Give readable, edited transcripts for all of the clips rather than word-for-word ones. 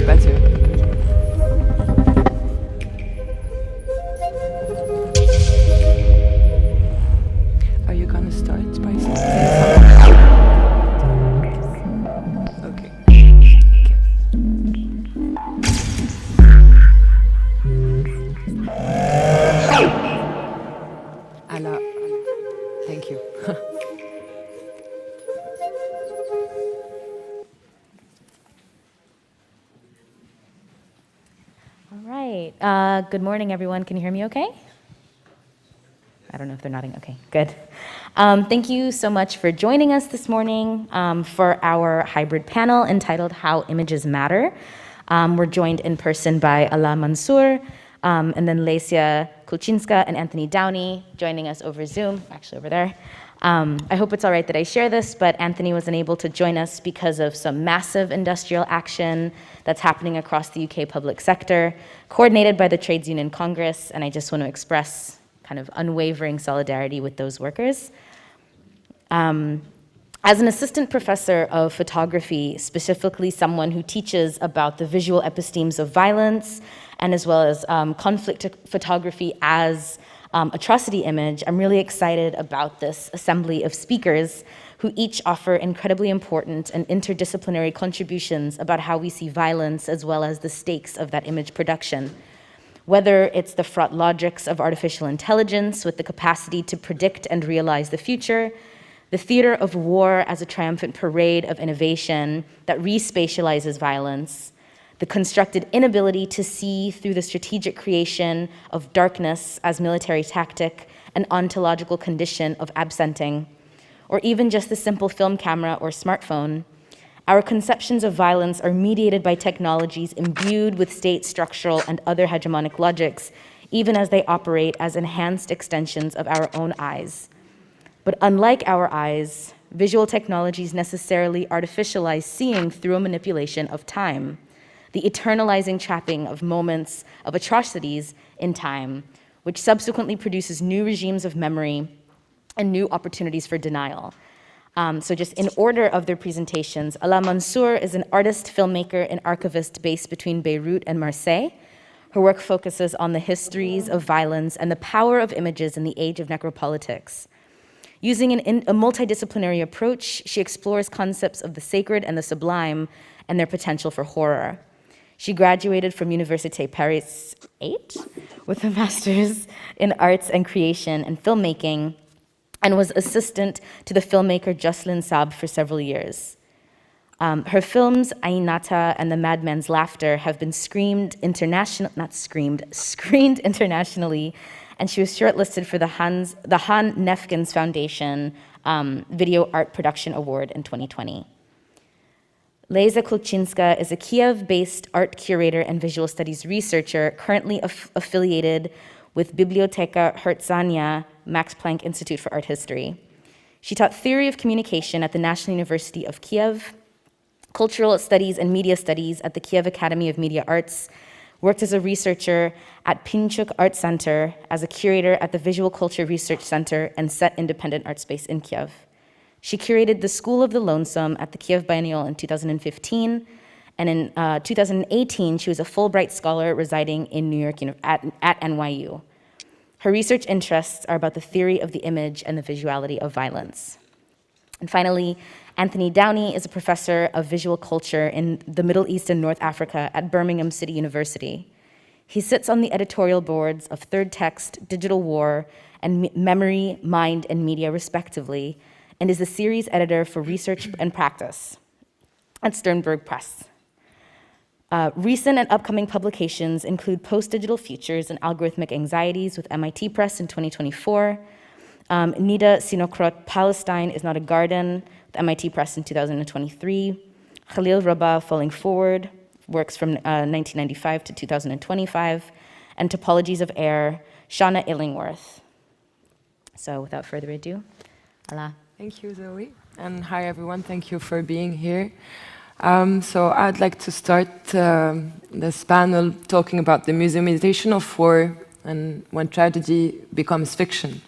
better. Are you gonna start by saying something? Okay. Alaa, thank you. All right. Good morning, everyone. Can you hear me okay? I don't know if they're nodding. Okay, good. Thank you so much for joining us this morning for our hybrid panel entitled How Images Matter. We're joined in person by Alaa Mansour, and then Lesia, Kulchynska, and Anthony Downey joining us over Zoom, actually over there. I hope it's all right that I share this, but Anthony was unable to join us because of some massive industrial action that's happening across the UK public sector, coordinated by the Trades Union Congress, and I just want to express kind of unwavering solidarity with those workers. As an assistant professor of photography, specifically someone who teaches about the visual epistemes of violence, and as well as conflict photography as atrocity image, I'm really excited about this assembly of speakers who each offer incredibly important and interdisciplinary contributions about how we see violence as well as the stakes of that image production. Whether it's the fraught logics of artificial intelligence with the capacity to predict and realize the future, the theater of war as a triumphant parade of innovation that respatializes violence, the constructed inability to see through the strategic creation of darkness as military tactic, an ontological condition of absenting, or even just the simple film camera or smartphone, our conceptions of violence are mediated by technologies imbued with state structural and other hegemonic logics, even as they operate as enhanced extensions of our own eyes. But unlike our eyes, visual technologies necessarily artificialize seeing through a manipulation of time, the eternalizing trapping of moments of atrocities in time, which subsequently produces new regimes of memory and new opportunities for denial. So just in order of their presentations, Alaa Mansour is an artist, filmmaker, and archivist based between Beirut and Marseille. Her work focuses on the histories of violence and the power of images in the age of necropolitics. Using a multidisciplinary approach, she explores concepts of the sacred and the sublime and their potential for horror. She graduated from Université Paris 8 with a master's in arts and creation and filmmaking, and was assistant to the filmmaker Jocelyn Saab for several years. Her films, Ainata and The Madman's Laughter, have been screened internationally, and she was shortlisted for the Han Nefkens Foundation Video Art Production Award in 2020. Lesia Kulchynska is a Kiev-based art curator and visual studies researcher currently affiliated with Biblioteka Hertzania Max Planck Institute for Art History. She taught theory of communication at the National University of Kiev, cultural studies and media studies at the Kiev Academy of Media Arts, worked as a researcher at Pinchuk Art Center, as a curator at the Visual Culture Research Center and Set Independent Art Space in Kiev. She curated the School of the Lonesome at the Kiev Biennial in 2015, and in 2018, she was a Fulbright scholar residing in New York at NYU. Her research interests are about the theory of the image and the visuality of violence. And finally, Anthony Downey is a professor of visual culture in the Middle East and North Africa at Birmingham City University. He sits on the editorial boards of Third Text, Digital War, and Memory, Mind, and Media, respectively, and is the series editor for Research and Practice at Sternberg Press. Recent and upcoming publications include Post-Digital Futures and Algorithmic Anxieties with MIT Press in 2024, Nida Sinokrot, Palestine is Not a Garden with MIT Press in 2023, Khalil Rabah, Falling Forward, works from 1995 to 2025, and Topologies of Air, Shauna Illingworth. So without further ado, Alaa. Thank you, Zoe. And hi, everyone. Thank you for being here. So I'd like to start this panel talking about the museumization of war and when tragedy becomes fiction.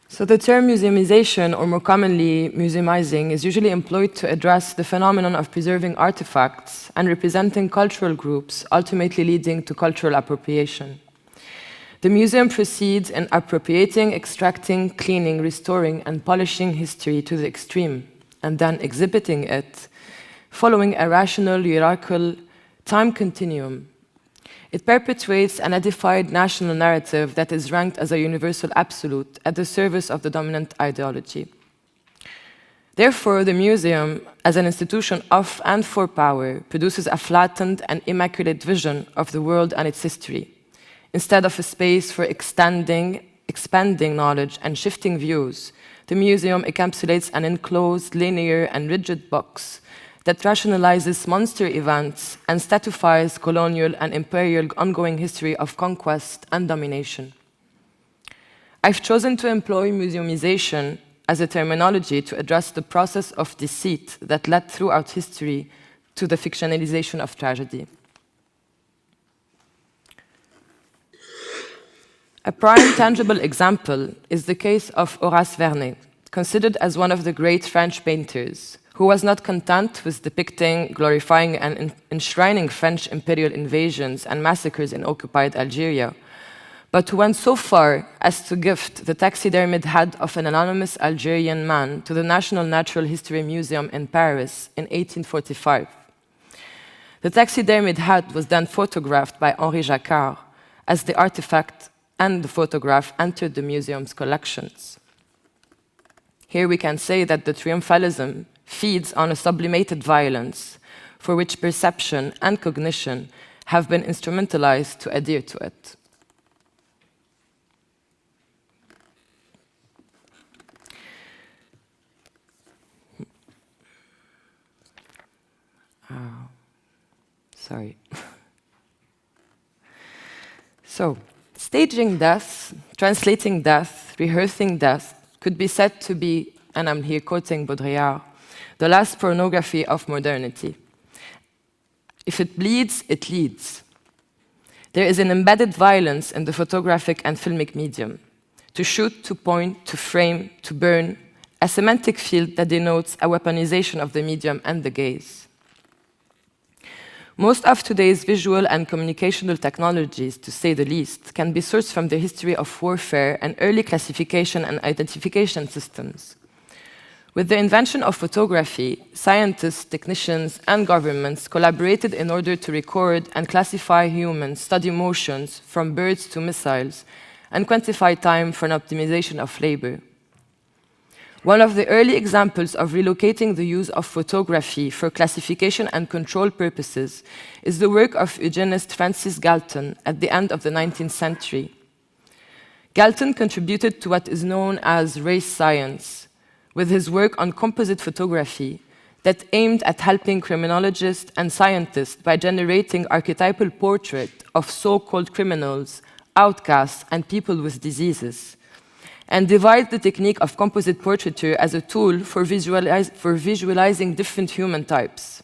So So the term museumization, or more commonly museumizing, is usually employed to address the phenomenon of preserving artifacts and representing cultural groups, ultimately leading to cultural appropriation. The museum proceeds in appropriating, extracting, cleaning, restoring, and polishing history to the extreme, and then exhibiting it, following a rational, hierarchical time continuum. It perpetuates an edified national narrative that is ranked as a universal absolute at the service of the dominant ideology. Therefore, the museum, as an institution of and for power, produces a flattened and immaculate vision of the world and its history, instead of a space for expanding knowledge and shifting views. The museum encapsulates an enclosed, linear, and rigid box that rationalizes monster events and statifies colonial and imperial ongoing history of conquest and domination. I've chosen to employ museumization as a terminology to address the process of deceit that led throughout history to the fictionalization of tragedy. A prime tangible example is the case of Horace Vernet, considered as one of the great French painters, who was not content with depicting, glorifying, and enshrining French imperial invasions and massacres in occupied Algeria, but who went so far as to gift the taxidermied head of an anonymous Algerian man to the National Natural History Museum in Paris in 1845. The taxidermied head was then photographed by Henri Jacquard as the artifact and the photograph entered the museum's collections. Here we can say that the triumphalism feeds on a sublimated violence for which perception and cognition have been instrumentalized to adhere to it. Sorry. So, staging death, translating death, rehearsing death could be said to be, and I'm here quoting Baudrillard, the last pornography of modernity. If it bleeds, it leads. There is an embedded violence in the photographic and filmic medium. To shoot, to point, to frame, to burn, a semantic field that denotes a weaponization of the medium and the gaze. Most of today's visual and communicational technologies, to say the least, can be sourced from the history of warfare and early classification and identification systems. With the invention of photography, scientists, technicians, and governments collaborated in order to record and classify humans, study motions from birds to missiles, and quantify time for an optimization of labor. One of the early examples of relocating the use of photography for classification and control purposes is the work of eugenist Francis Galton at the end of the 19th century. Galton contributed to what is known as race science, with his work on composite photography that aimed at helping criminologists and scientists by generating archetypal portraits of so-called criminals, outcasts, and people with diseases, and devised the technique of composite portraiture as a tool for visualizing different human types.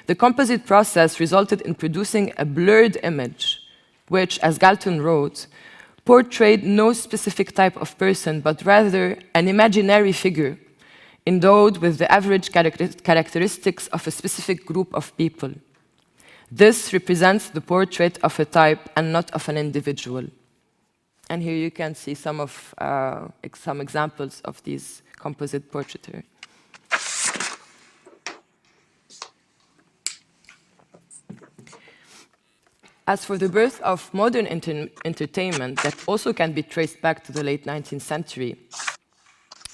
The composite process resulted in producing a blurred image, which, as Galton wrote, portrayed no specific type of person, but rather an imaginary figure endowed with the average characteristics of a specific group of people. This represents the portrait of a type and not of an individual. And here you can see some examples of these composite portraiture. As for the birth of modern entertainment, that also can be traced back to the late 19th century,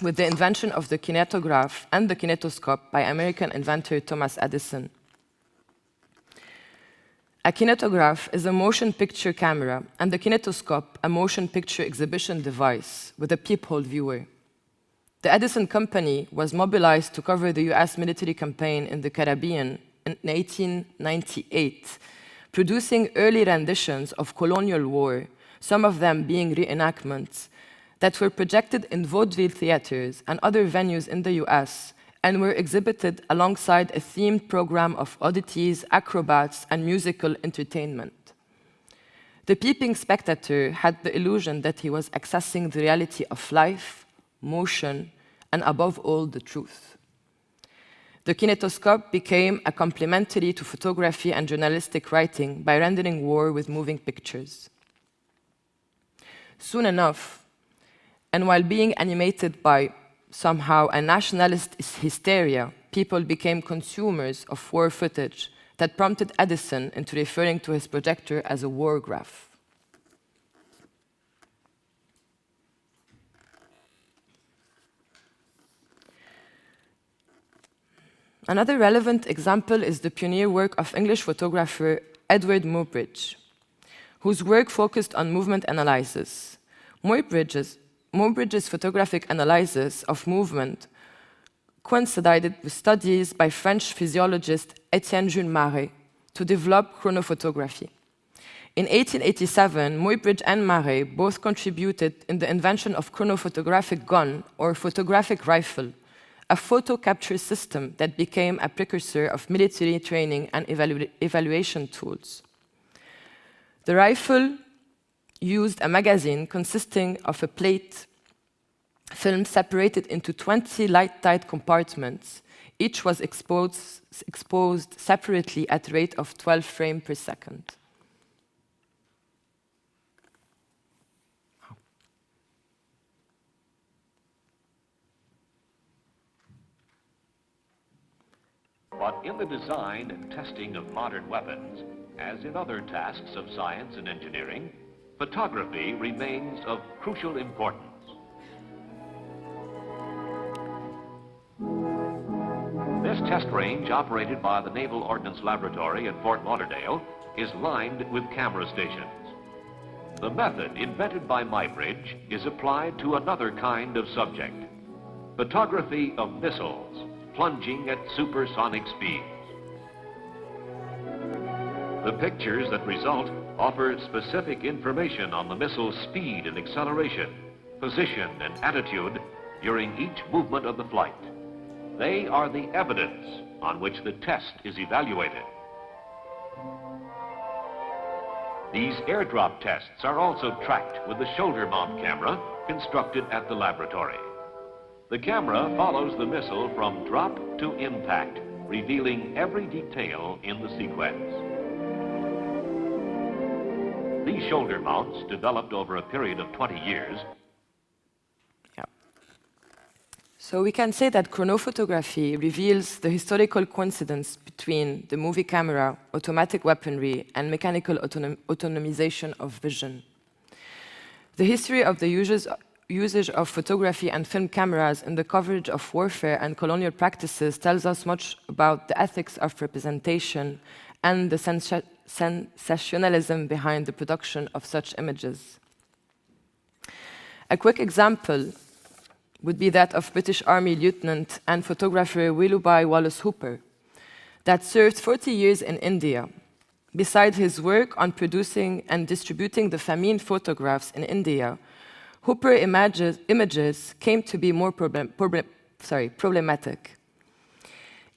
with the invention of the kinetograph and the kinetoscope by American inventor Thomas Edison. A kinetograph is a motion picture camera, and the kinetoscope a motion picture exhibition device with a peephole viewer. The Edison Company was mobilized to cover the US military campaign in the Caribbean in 1898, producing early renditions of colonial war, some of them being reenactments, that were projected in vaudeville theaters and other venues in the US and were exhibited alongside a themed program of oddities, acrobats, and musical entertainment. The peeping spectator had the illusion that he was accessing the reality of life, motion, and above all, the truth. The kinetoscope became a complementary to photography and journalistic writing by rendering war with moving pictures. Soon enough, and while being animated by somehow a nationalist hysteria, people became consumers of war footage that prompted Edison into referring to his projector as a war graph. Another relevant example is the pioneer work of English photographer Edward Muybridge, whose work focused on movement analysis. Muybridge's photographic analysis of movement coincided with studies by French physiologist Étienne Jules Marey to develop chronophotography. In 1887, Muybridge and Marey both contributed in the invention of chronophotographic gun or photographic rifle, a photo capture system that became a precursor of military training and evaluation tools. The rifle used a magazine consisting of a plate film separated into 20 light-tight compartments. Each was exposed separately at a rate of 12 frames per second. But in the design and testing of modern weapons, as in other tasks of science and engineering, photography remains of crucial importance. This test range, operated by the Naval Ordnance Laboratory at Fort Lauderdale, is lined with camera stations. The method invented by Muybridge is applied to another kind of subject, photography of missiles plunging at supersonic speeds. The pictures that result offer specific information on the missile's speed and acceleration, position and attitude during each movement of the flight. They are the evidence on which the test is evaluated. These airdrop tests are also tracked with the shoulder mount camera constructed at the laboratory. The camera follows the missile from drop to impact, revealing every detail in the sequence. These shoulder mounts, developed over a period of 20 years. So we can say that chronophotography reveals the historical coincidence between the movie camera, automatic weaponry, and mechanical autonomization of vision. The history of the usage of photography and film cameras in the coverage of warfare and colonial practices tells us much about the ethics of representation and the sensationalism behind the production of such images. A quick example would be that of British Army Lieutenant and photographer Willoughby Wallace Hooper, that served 40 years in India. Beside his work on producing and distributing the famine photographs in India, Hooper images came to be more problematic.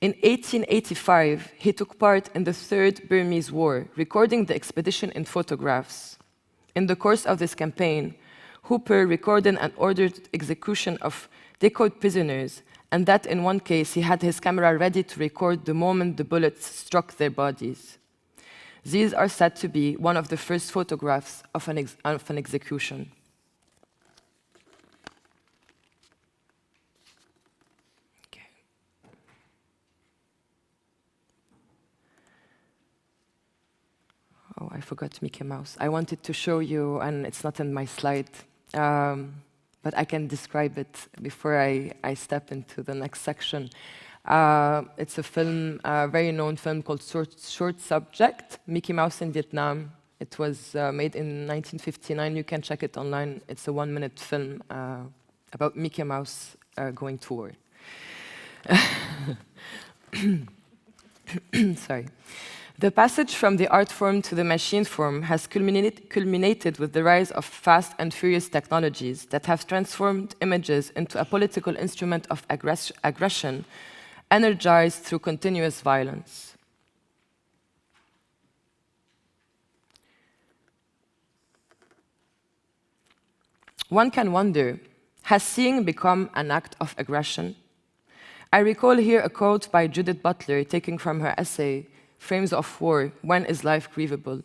In 1885, he took part in the Third Burmese War, recording the expedition in photographs. In the course of this campaign, Hooper recorded and ordered execution of decoyed prisoners, and that in one case he had his camera ready to record the moment the bullets struck their bodies. These are said to be one of the first photographs of an execution. Oh, I forgot Mickey Mouse. I wanted to show you, and it's not in my slide, but I can describe it before I step into the next section. It's a film, a very known film called Short Subject, Mickey Mouse in Vietnam. It was made in 1959. You can check it online. It's a 1-minute film about Mickey Mouse going to war. Sorry. The passage from the art form to the machine form has culminated with the rise of fast and furious technologies that have transformed images into a political instrument of aggression, energized through continuous violence. One can wonder, has seeing become an act of aggression? I recall here a quote by Judith Butler taken from her essay, Frames of War, When is Life Grievable?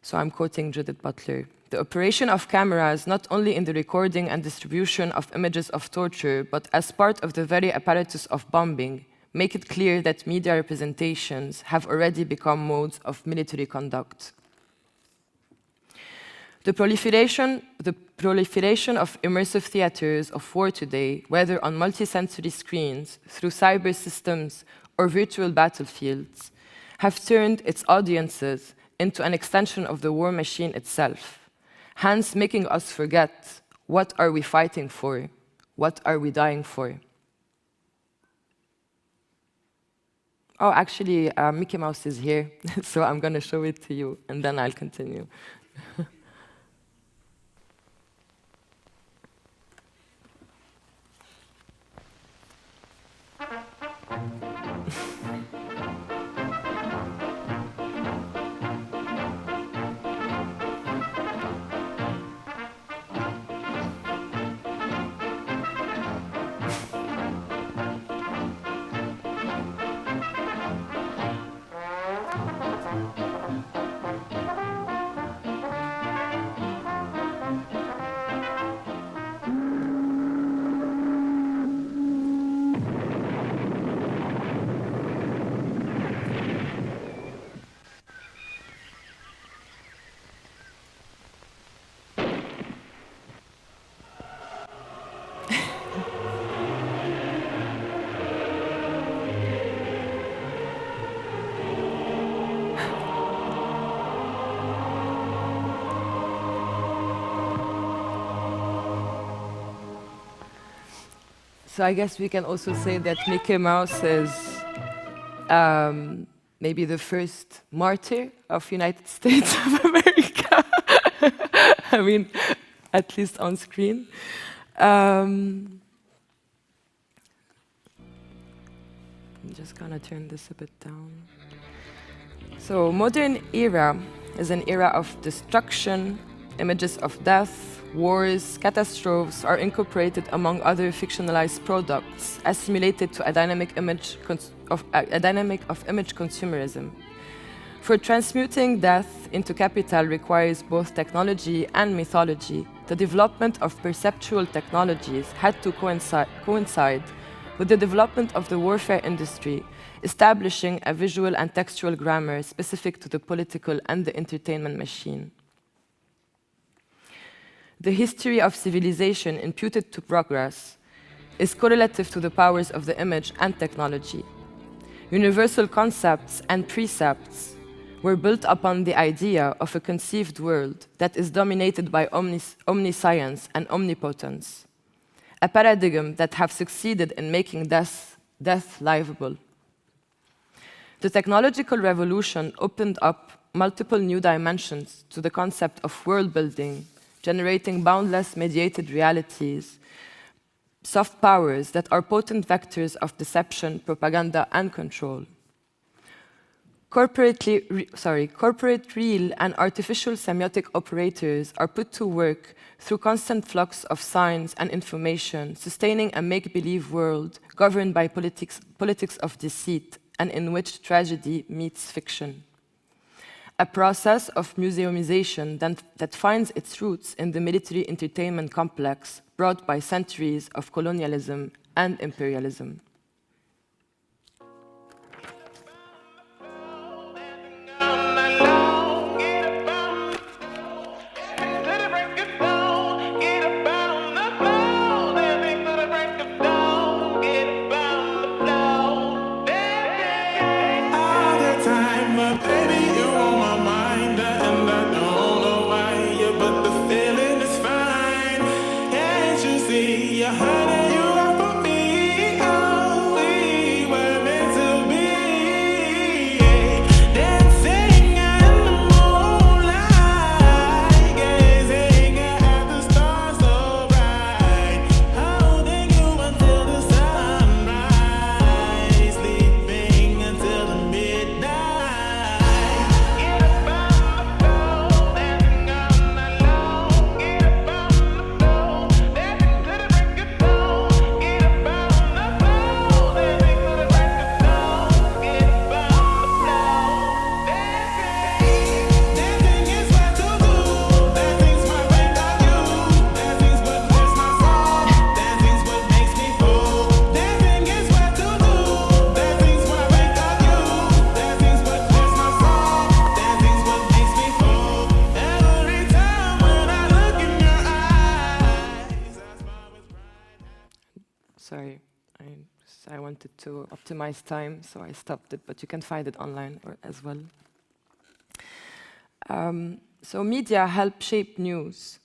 So I'm quoting Judith Butler. The operation of cameras, not only in the recording and distribution of images of torture, but as part of the very apparatus of bombing, make it clear that media representations have already become modes of military conduct. The proliferation of immersive theaters of war today, whether on multisensory screens, through cyber systems, or virtual battlefields, have turned its audiences into an extension of the war machine itself, hence making us forget, what are we fighting for? What are we dying for? Oh, actually, Mickey Mouse is here, so I'm going to show it to you, and then I'll continue. So I guess we can also say that Mickey Mouse is maybe the first martyr of United States of America. I mean, at least on screen. I'm just gonna turn this a bit down. So modern era is an era of destruction. Images of death, wars, catastrophes are incorporated among other fictionalized products, assimilated to a dynamic of image consumerism. For transmuting death into capital requires both technology and mythology. The development of perceptual technologies had to coincide with the development of the warfare industry, establishing a visual and textual grammar specific to the political and the entertainment machine. The history of civilization imputed to progress is correlative to the powers of the image and technology. Universal concepts and precepts were built upon the idea of a conceived world that is dominated by omniscience and omnipotence, a paradigm that have succeeded in making death livable. The technological revolution opened up multiple new dimensions to the concept of world building, generating boundless mediated realities, soft powers that are potent vectors of deception, propaganda, and control. Corporate real and artificial semiotic operators are put to work through constant flux of signs and information, sustaining a make-believe world governed by politics of deceit and in which tragedy meets fiction. A process of museumization that finds its roots in the military entertainment complex brought by centuries of colonialism and imperialism. You got for me, oh. I wanted to optimize time, so I stopped it, but you can find it online as well. So media help shape news,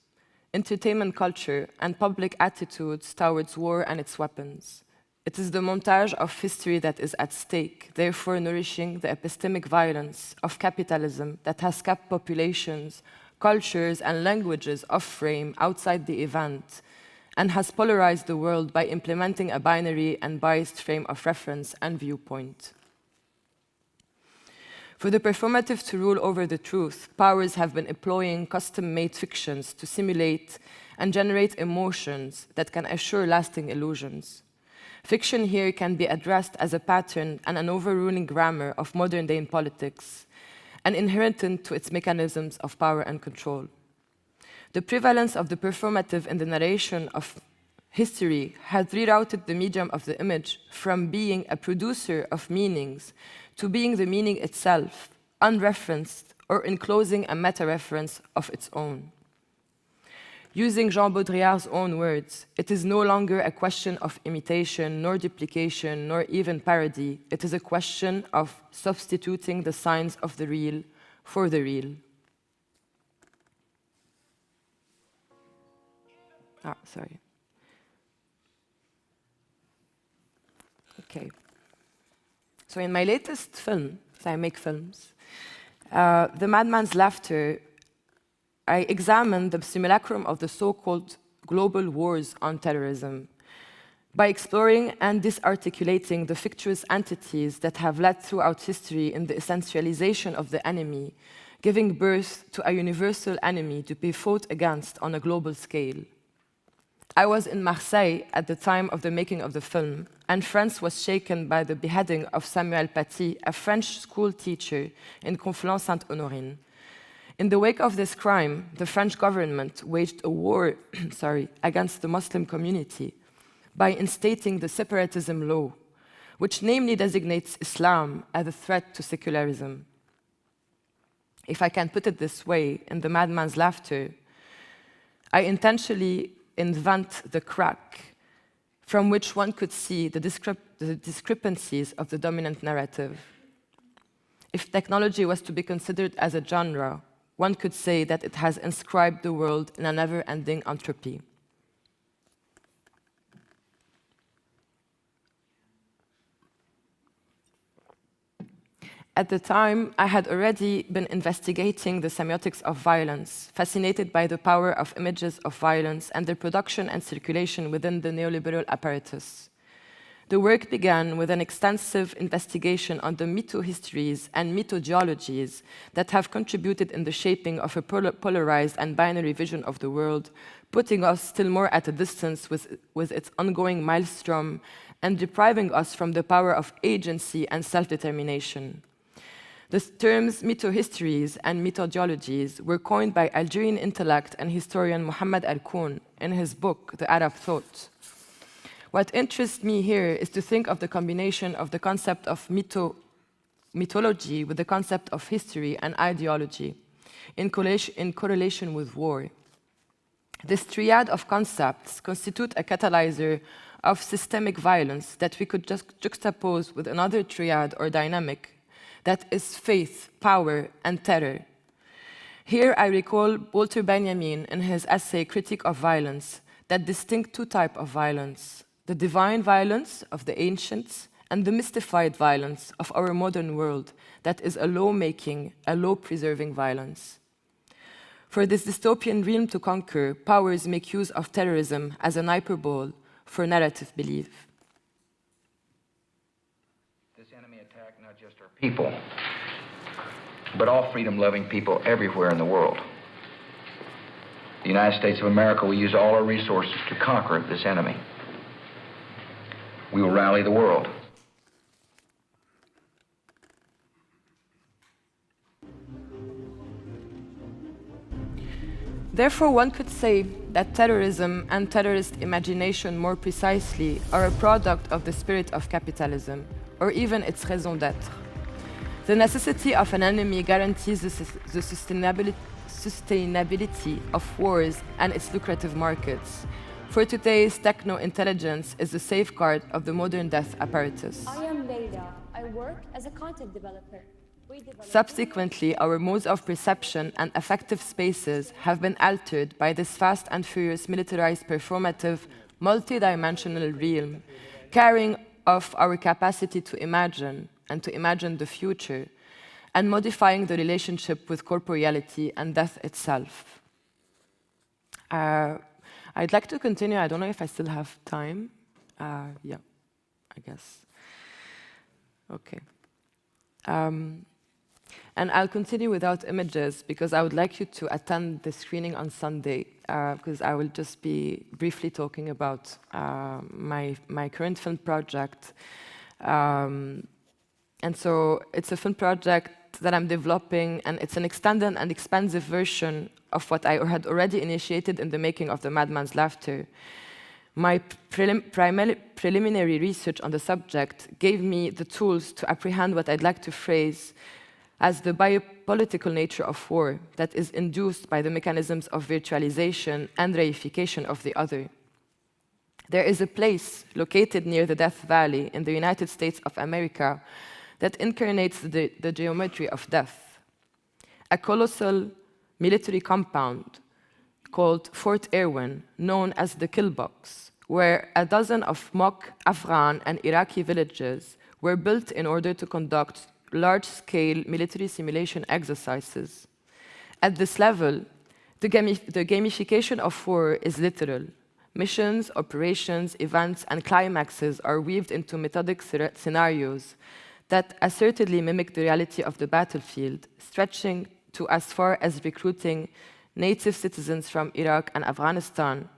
entertainment culture, and public attitudes towards war and its weapons. It is the montage of history that is at stake, therefore nourishing the epistemic violence of capitalism that has kept populations, cultures, and languages off frame outside the event, and has polarized the world by implementing a binary and biased frame of reference and viewpoint. For the performative to rule over the truth, powers have been employing custom-made fictions to simulate and generate emotions that can assure lasting illusions. Fiction here can be addressed as a pattern and an overruling grammar of modern-day politics, and inherent to its mechanisms of power and control. The prevalence of the performative in the narration of history has rerouted the medium of the image from being a producer of meanings to being the meaning itself, unreferenced or enclosing a meta-reference of its own. Using Jean Baudrillard's own words, it is no longer a question of imitation, nor duplication, nor even parody. It is a question of substituting the signs of the real for the real. Sorry. Okay. So in my latest film, so I make films, The Madman's Laughter, I examined the simulacrum of the so-called global wars on terrorism by exploring and disarticulating the fictitious entities that have led throughout history in the essentialization of the enemy, giving birth to a universal enemy to be fought against on a global scale. I was in Marseille at the time of the making of the film, and France was shaken by the beheading of Samuel Paty, a French school teacher in Conflans-Sainte-Honorine. In the wake of this crime, the French government waged a war against the Muslim community by instating the separatism law, which namely designates Islam as a threat to secularism. If I can put it this way, in The Madman's Laughter, I intentionally invent the crack from which one could see the discrepancies of the dominant narrative. If technology was to be considered as a genre, one could say that it has inscribed the world in a never-ending entropy. At the time, I had already been investigating the semiotics of violence, fascinated by the power of images of violence and their production and circulation within the neoliberal apparatus. The work began with an extensive investigation on the mytho-histories and mytho-geologies that have contributed in the shaping of a polarized and binary vision of the world, putting us still more at a distance with its ongoing maelstrom and depriving us from the power of agency and self-determination. The terms mytho-histories and mytho-geologies were coined by Algerian intellect and historian Mohammed Al-Koun in his book, The Arab Thought. What interests me here is to think of the combination of the concept of mythology with the concept of history and ideology in correlation with war. This triad of concepts constitute a catalyzer of systemic violence that we could just juxtapose with another triad or dynamic that is faith, power, and terror. Here I recall Walter Benjamin in his essay Critique of Violence that distinct two types of violence: the divine violence of the ancients and the mystified violence of our modern world that is a law-making, a law-preserving violence. For this dystopian realm to conquer, powers make use of terrorism as an hyperbole for narrative belief. This enemy attacked not just our people, but all freedom-loving people everywhere in the world. The United States of America will use all our resources to conquer this enemy. We will rally the world. Therefore, one could say that terrorism and terrorist imagination, more precisely, are a product of the spirit of capitalism, or even its raison d'être. The necessity of an enemy guarantees the sustainability of wars and its lucrative markets, For today's techno-intelligence is the safeguard of the modern death apparatus. I am Lesia. I work as a content developer. Subsequently, our modes of perception and affective spaces have been altered by this fast and furious militarized performative multi-dimensional realm, carrying off our capacity to imagine and to imagine the future, and modifying the relationship with corporeality and death itself. I'd like to continue. I don't know if I still have time. Yeah, I guess. Okay. And I'll continue without images because I would like you to attend the screening on Sunday because I will just be briefly talking about my current film project. And so it's a film project that I'm developing, and it's an extended and expansive version of what I had already initiated in the making of The Madman's Laughter. My preliminary research on the subject gave me the tools to apprehend what I'd like to phrase as the biopolitical nature of war that is induced by the mechanisms of virtualization and reification of the other. There is a place located near the Death Valley in the United States of America that incarnates the geometry of death. A colossal military compound called Fort Irwin, known as the Kill Box, where a dozen of mock Afghan and Iraqi villages were built in order to conduct large-scale military simulation exercises. At this level, the gamification of war is literal. Missions, operations, events, and climaxes are weaved into methodic scenarios that assertedly mimic the reality of the battlefield, stretching to as far as recruiting native citizens from Iraq and Afghanistan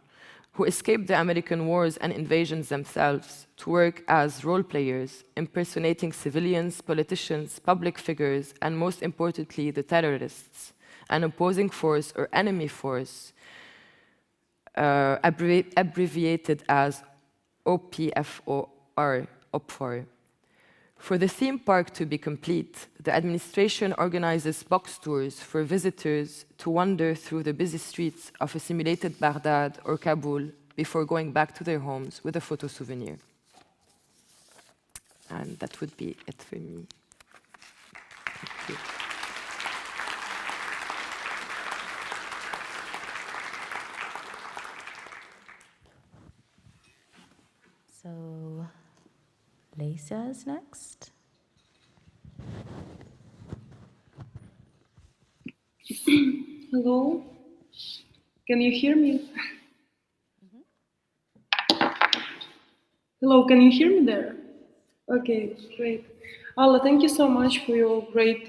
who escaped the American wars and invasions themselves to work as role players, impersonating civilians, politicians, public figures, and most importantly, the terrorists, an opposing force or enemy force, abbreviated as OPFOR, OPFOR. For the theme park to be complete, the administration organizes box tours for visitors to wander through the busy streets of a simulated Baghdad or Kabul before going back to their homes with a photo souvenir. And that would be it for me. Thank you. So, Lesia is next. Hello, can you hear me? Hello, can you hear me there? Okay, great. Alaa, thank you so much for your great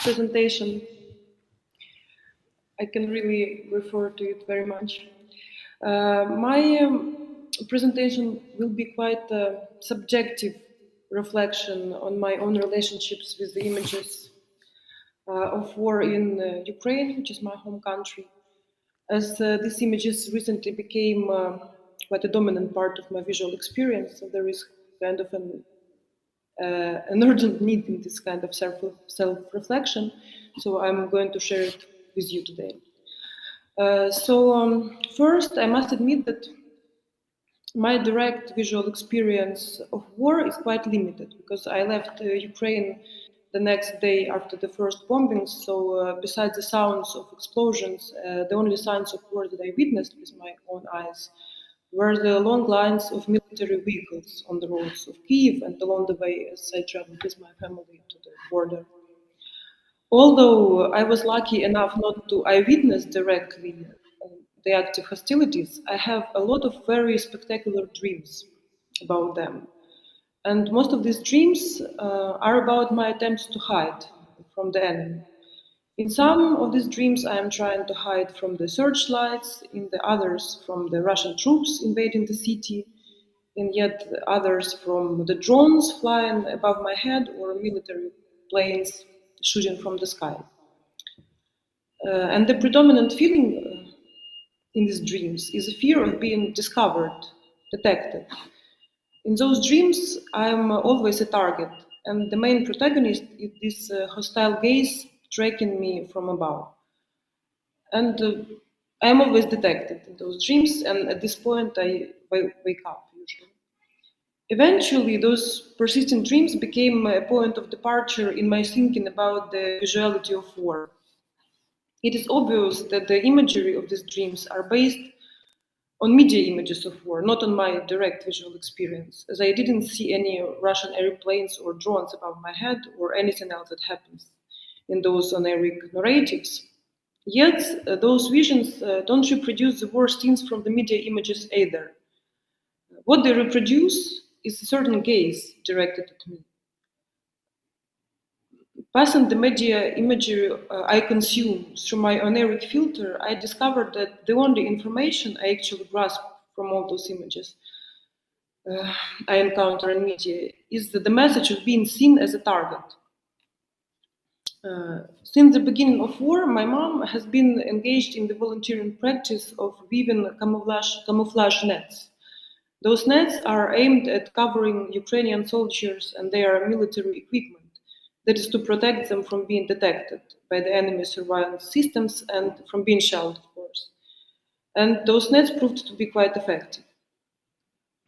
presentation. I can really refer to it very much. My presentation will be quite a subjective reflection on my own relationships with the images of war in Ukraine, which is my home country, as these images recently became quite a dominant part of my visual experience. So there is kind of an urgent need in this kind of self-reflection. So I'm going to share it with you today. First, I must admit that my direct visual experience of war is quite limited because I left Ukraine the next day after the first bombings. So besides the sounds of explosions, the only signs of war that I witnessed with my own eyes were the long lines of military vehicles on the roads of Kyiv and along the way as I traveled with my family to the border. Although I was lucky enough not to eyewitness directly the active hostilities, I have a lot of very spectacular dreams about them. And most of these dreams are about my attempts to hide from the enemy. In some of these dreams, I am trying to hide from the searchlights, in the others from the Russian troops invading the city, and yet others from the drones flying above my head or military planes shooting from the sky. And the predominant feeling in these dreams is a fear of being discovered, detected. In those dreams, I'm always a target, and the main protagonist is this hostile gaze tracking me from above. And I am always detected in those dreams, and at this point I wake up usually. Eventually, those persistent dreams became a point of departure in my thinking about the visuality of war. It is obvious that the imagery of these dreams are based on media images of war, not on my direct visual experience, as I didn't see any Russian airplanes or drones above my head or anything else that happens in those oniric narratives. Yet, those visions don't reproduce the war scenes from the media images either. What they reproduce is a certain gaze directed at me. Passing the media imagery I consume through my oniric filter, I discovered that the only information I actually grasp from all those images I encounter in media is that the message of being seen as a target. Since the beginning of war, my mom has been engaged in the volunteering practice of weaving camouflage nets. Those nets are aimed at covering Ukrainian soldiers and their military equipment. That is to protect them from being detected by the enemy surveillance systems and from being shelled, of course. And those nets proved to be quite effective.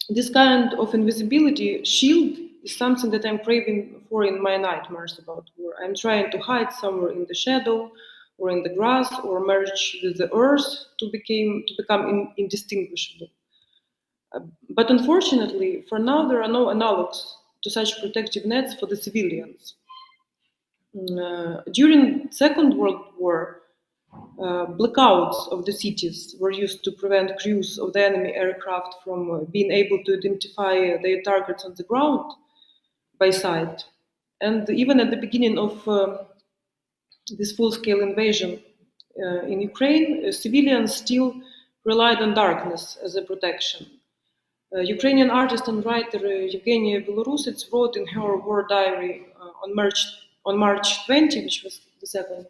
This kind of invisibility shield is something that I'm craving for in my nightmares about war. I'm trying to hide somewhere in the shadow or in the grass or merge with the earth to become indistinguishable. But unfortunately, for now, there are no analogs to such protective nets for the civilians. During Second World War, blackouts of the cities were used to prevent crews of the enemy aircraft from being able to identify their targets on the ground by sight. And even at the beginning of this full-scale invasion in Ukraine, civilians still relied on darkness as a protection. Ukrainian artist and writer Evgenia Belorusets wrote in her war diary on March 20, which was the second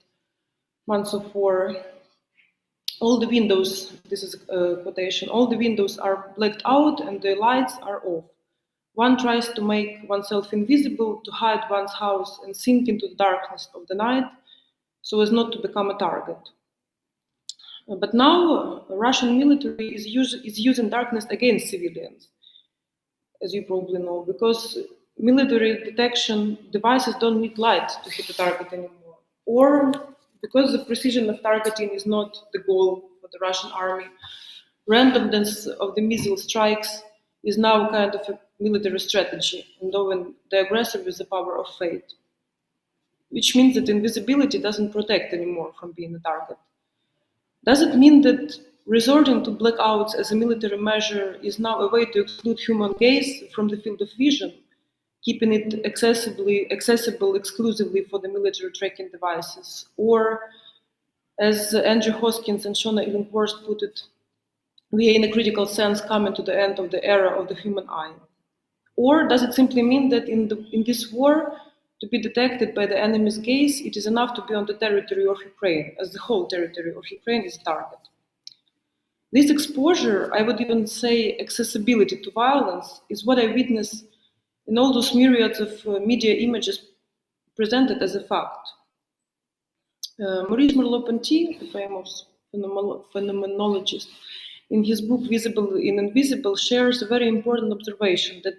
month of war, all the windows, this is a quotation, all the windows are blacked out and the lights are off. One tries to make oneself invisible, to hide one's house and sink into the darkness of the night so as not to become a target. But now, the Russian military is using darkness against civilians, as you probably know, because military detection devices don't need light to hit a target anymore, or because the precision of targeting is not the goal for the Russian army. Randomness of the missile strikes is now kind of a military strategy, endowing the aggressor with the power of fate, which means that invisibility doesn't protect anymore from being a target. Does it mean that resorting to blackouts as a military measure is now a way to exclude human gaze from the field of vision, keeping it accessible exclusively for the military tracking devices? Or, as Andrew Hoskins and Shona Illingworth put it, we are in a critical sense coming to the end of the era of the human eye? Or does it simply mean that in this war, to be detected by the enemy's gaze, it is enough to be on the territory of Ukraine, as the whole territory of Ukraine is a target? This exposure, I would even say accessibility to violence, is what I witness in all those myriads of media images presented as a fact. Maurice Merleau-Ponty, the famous phenomenologist, in his book Visible in Invisible, shares a very important observation that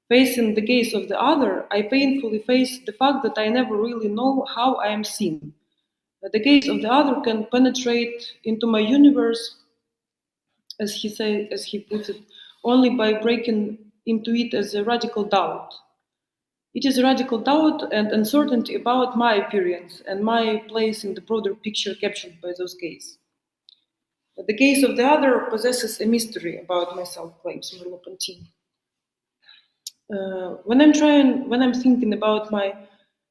facing the gaze of the other, I painfully face the fact that I never really know how I am seen. The gaze of the other can penetrate into my universe, as he puts it, only by breaking into it as a radical doubt. It is a radical doubt and uncertainty about my appearance and my place in the broader picture captured by those gaze. The gaze of the other possesses a mystery about myself, claims Merleau-Ponty. When I'm thinking about my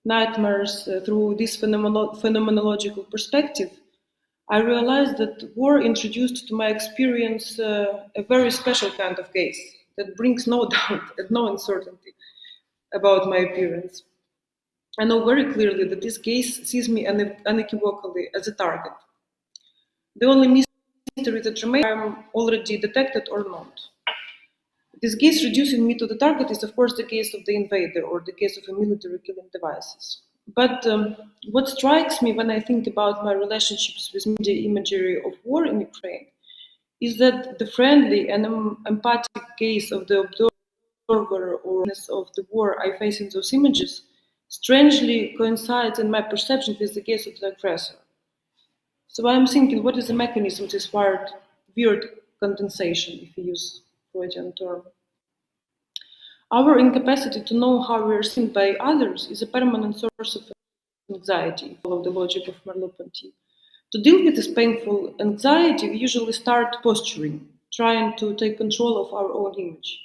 nightmares through this phenomenological perspective, I realized that war introduced to my experience a very special kind of gaze that brings no doubt and no uncertainty about my appearance. I know very clearly that this gaze sees me unequivocally as a target. The only mystery that remains is I'm already detected or not. This gaze reducing me to the target is, of course, the gaze of the invader or the gaze of a military killing devices. But what strikes me when I think about my relationships with media imagery of war in Ukraine is that the friendly and empathic gaze of the observer or of the war I face in those images strangely coincides in my perception with the gaze of the aggressor. So I'm thinking, what is the mechanism to inspired weird condensation, if you use Freudian term? Our incapacity to know how we are seen by others is a permanent source of anxiety, follow the logic of Merleau-Ponty. To deal with this painful anxiety, we usually start posturing, trying to take control of our own image.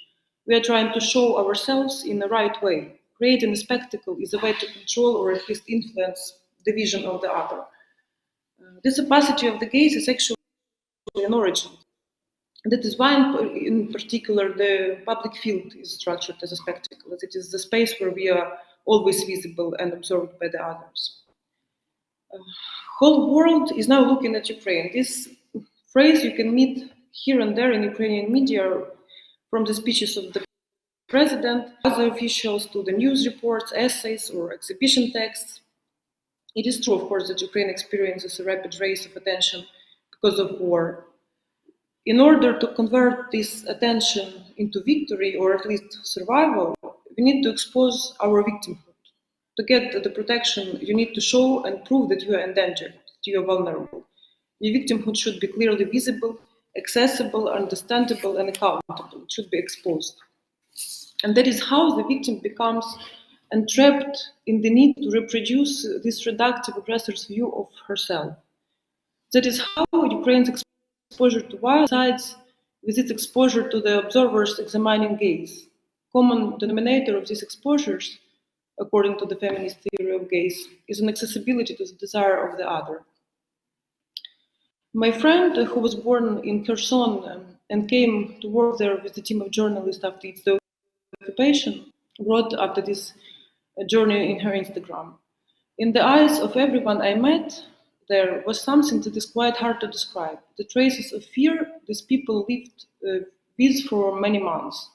We are trying to show ourselves in the right way. Creating a spectacle is a way to control or at least influence the vision of the other. This opacity of the gaze is actually an origin. That is why, in particular, the public field is structured as a spectacle, as it is the space where we are always visible and observed by the others. Whole world is now looking at Ukraine. This phrase you can meet here and there in Ukrainian media, from the speeches of the president, other officials, to the news reports, essays, or exhibition texts. It is true, of course, that Ukraine experiences a rapid rise of attention because of war. In order to convert this attention into victory, or at least survival, we need to expose our victimhood. To get the protection, you need to show and prove that you are endangered, that you are vulnerable. Your victimhood should be clearly visible, accessible, understandable, and accountable. It should be exposed. And that is how the victim becomes entrapped in the need to reproduce this reductive aggressor's view of herself. That is how Ukraine's exposure to violence coincides with its exposure to the observer's examining gaze. Common denominator of these exposures, according to the feminist theory of gaze, is an accessibility to the desire of the other. My friend, who was born in Kherson and came to work there with a team of journalists after its occupation, wrote after this journey in her Instagram. In the eyes of everyone I met, there was something that is quite hard to describe. The traces of fear these people lived with for many months,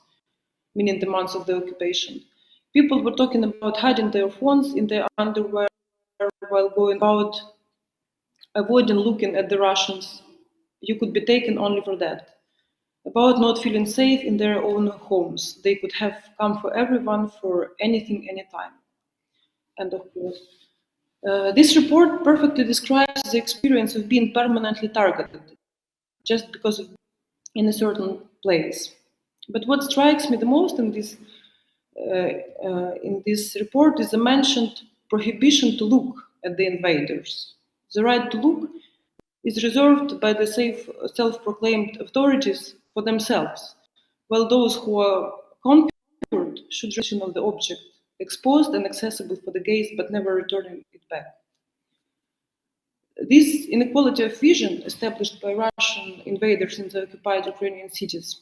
meaning the months of the occupation. People were talking about hiding their phones in their underwear while going out, avoiding looking at the Russians. You could be taken only for that. About not feeling safe in their own homes. They could have come for everyone, for anything, anytime. End of quote. This report perfectly describes the experience of being permanently targeted just because of in a certain place. But what strikes me the most in this report is the mentioned prohibition to look at the invaders. The right to look is reserved by the self-proclaimed authorities for themselves, while those who are conquered should reach of the object, exposed and accessible for the gaze, but never returning it back. This inequality of vision established by Russian invaders in the occupied Ukrainian cities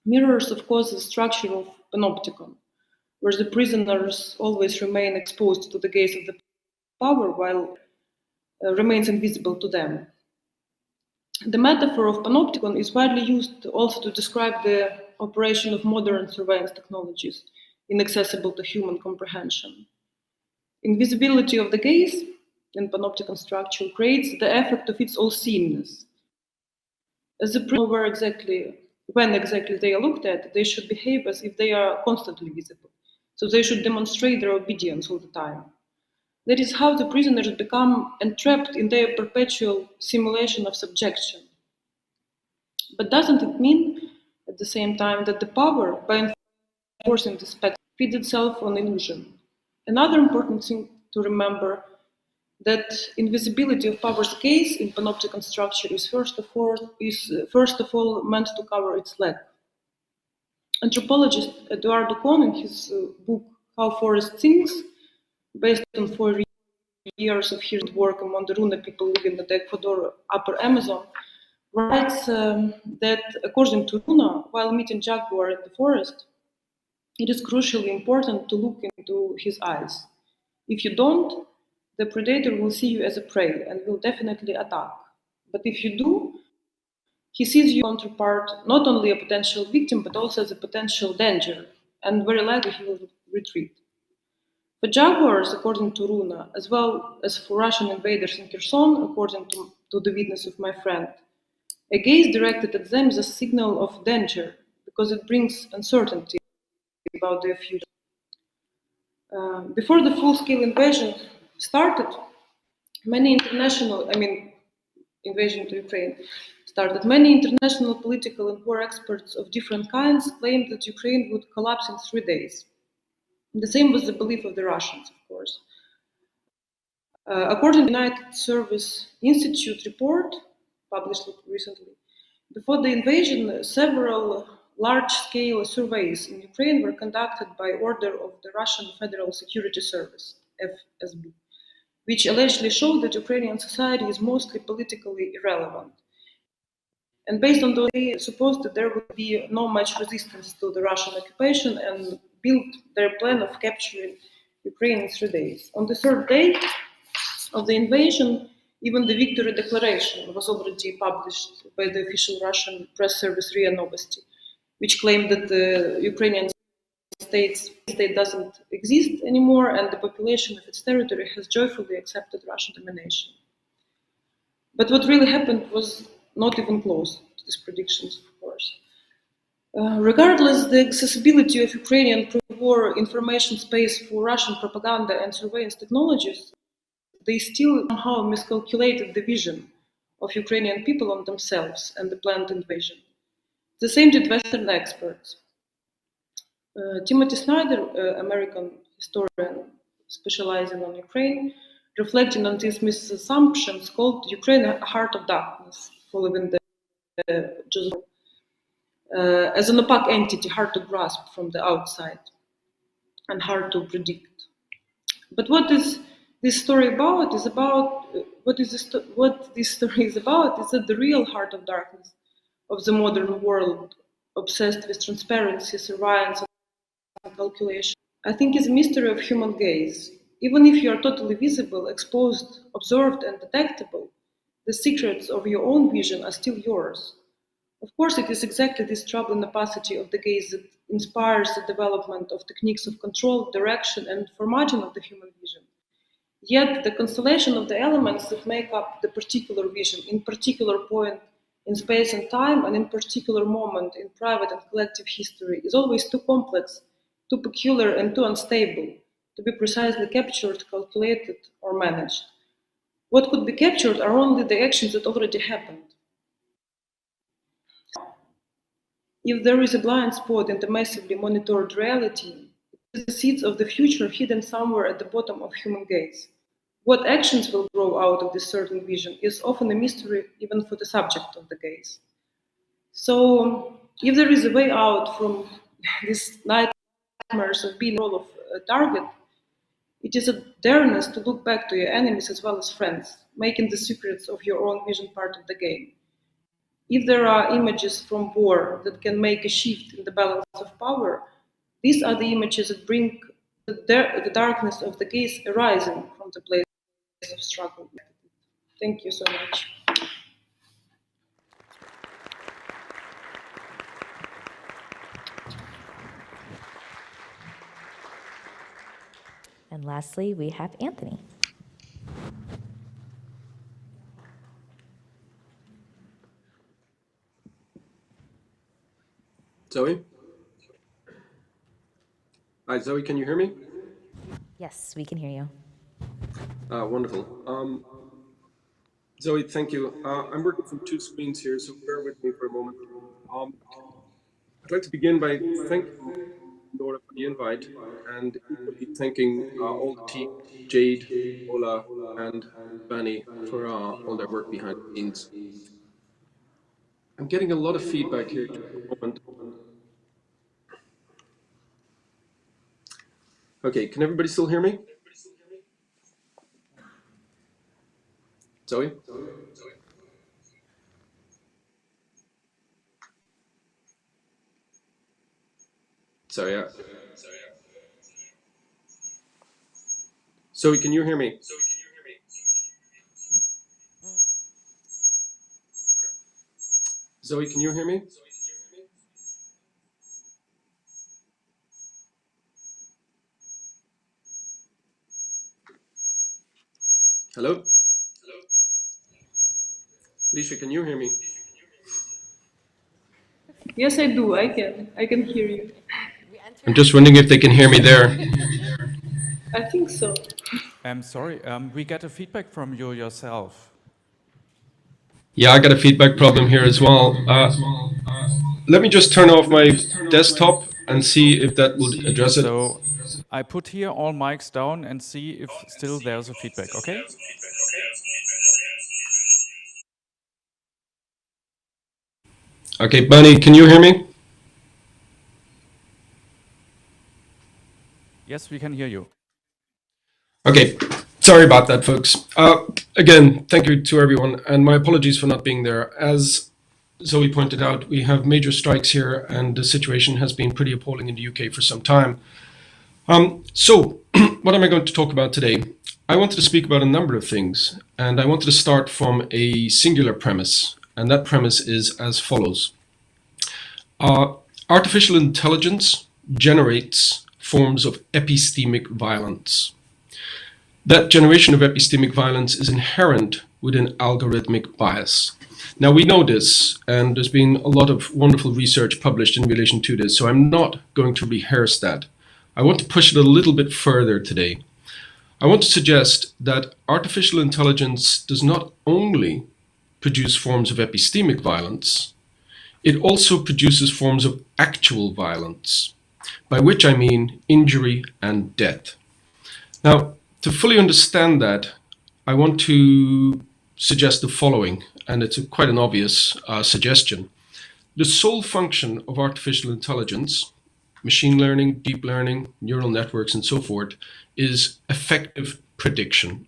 mirrors, of course, the structure of panopticon, where the prisoners always remain exposed to the gaze of the power while remains invisible to them. The metaphor of panopticon is widely used also to describe the operation of modern surveillance technologies, inaccessible to human comprehension. Invisibility of the gaze in panopticon structure creates the effect of its all-seeingness. As the prisoner when exactly they are looked at, they should behave as if they are constantly visible. So they should demonstrate their obedience all the time. That is how the prisoners become entrapped in their perpetual simulation of subjection. But doesn't it mean, at the same time, that the power, by enforcing this spectacle, feeds itself on illusion? Another important thing to remember that invisibility of power's gaze in panopticon structure is first of all meant to cover its lack. Anthropologist Eduardo Kohn, in his book How Forest Thinks, based on 4 years of his work among the Runa people living in the Ecuador Upper Amazon, writes that according to Runa, while meeting jaguar in the forest, it is crucially important to look into his eyes. If you don't, the predator will see you as a prey and will definitely attack. But if you do, he sees your counterpart not only a potential victim, but also as a potential danger, and very likely he will retreat. For Jaguars, according to Runa, as well as for Russian invaders in Kherson, according to the witness of my friend, a gaze directed at them is a signal of danger because it brings uncertainty about their future. Before the full-scale invasion started, invasion to Ukraine started, many international political and war experts of different kinds claimed that Ukraine would collapse in 3 days. The same was the belief of the Russians, of course. According to the United Service Institute report, published recently, before the invasion, several large-scale surveys in Ukraine were conducted by order of the Russian Federal Security Service, FSB, which allegedly showed that Ukrainian society is mostly politically irrelevant. And based on those, they supposed that there would be no much resistance to the Russian occupation and built their plan of capturing Ukraine in 3 days. On the 3rd day of the invasion, even the victory declaration was already published by the official Russian press service RIA Novosti, which claimed that the Ukrainian state doesn't exist anymore and the population of its territory has joyfully accepted Russian domination. But what really happened was not even close to these predictions, of course. Regardless, the accessibility of Ukrainian pro-war information space for Russian propaganda and surveillance technologies, they still somehow miscalculated the vision of Ukrainian people on themselves and the planned invasion. The same did Western experts. Timothy Snyder, American historian specializing on Ukraine, reflecting on these misassumptions, called Ukraine a heart of darkness, following the Joseph as an opaque entity, hard to grasp from the outside and hard to predict. But what is this story about? What this story is about is that the real heart of darkness of the modern world, obsessed with transparency, surveillance, and calculation, I think is a mystery of human gaze. Even if you are totally visible, exposed, observed, and detectable, the secrets of your own vision are still yours. Of course, it is exactly this troubling opacity of the gaze that inspires the development of techniques of control, direction, and formatting of the human vision. Yet, the constellation of the elements that make up the particular vision in particular point in space and time and in particular moment in private and collective history is always too complex, too peculiar, and too unstable to be precisely captured, calculated, or managed. What could be captured are only the actions that already happened. If there is a blind spot in the massively monitored reality, it is the seeds of the future hidden somewhere at the bottom of human gaze. What actions will grow out of this certain vision is often a mystery even for the subject of the gaze. So, if there is a way out from these nightmares of being the role of a target, it is a dareness to look back to your enemies as well as friends, making the secrets of your own vision part of the game. If there are images from war that can make a shift in the balance of power, these are the images that bring the darkness of the gaze arising from the place of struggle. Thank you so much. And lastly, we have Anthony. Zoe? Hi, Zoe, can you hear me? Yes, we can hear you. Wonderful. Zoe, thank you. I'm working from 2 screens here, so bear with me for a moment. I'd like to begin by thanking Nora for the invite and equally thanking all the team, Jade, Ola, and Bani for all their work behind the scenes. I'm getting a lot of feedback here just a moment. Okay, can everybody still hear me? Zoe? Sorry. Zoe, can you hear me? Zoe, can you hear me? Hello? Lesia, can you hear me? Yes, I do. I can hear you. I'm just wondering if they can hear me there. I think so. I'm sorry, we get a feedback from you yourself. Yeah, I got a feedback problem here as well. Let me just turn off my desktop and see if that would address it. So I put here all mics down and see if still there's a feedback, okay? Okay, Bunny, can you hear me? Yes, we can hear you. Okay, sorry about that, folks. Again, thank you to everyone, and my apologies for not being there. As Zoe pointed out, we have major strikes here, and the situation has been pretty appalling in the UK for some time. So, what am I going to talk about today? I wanted to speak about a number of things, and I wanted to start from a singular premise, and that premise is as follows. Artificial intelligence generates forms of epistemic violence. That generation of epistemic violence is inherent within algorithmic bias. Now, we know this, and there's been a lot of wonderful research published in relation to this, so I'm not going to rehearse that. I want to push it a little bit further today. I want to suggest that artificial intelligence does not only produce forms of epistemic violence, it also produces forms of actual violence, by which I mean injury and death. Now, to fully understand that, I want to suggest the following, and it's quite an obvious suggestion. The sole function of artificial intelligence, machine learning, deep learning, neural networks, and so forth, is effective prediction.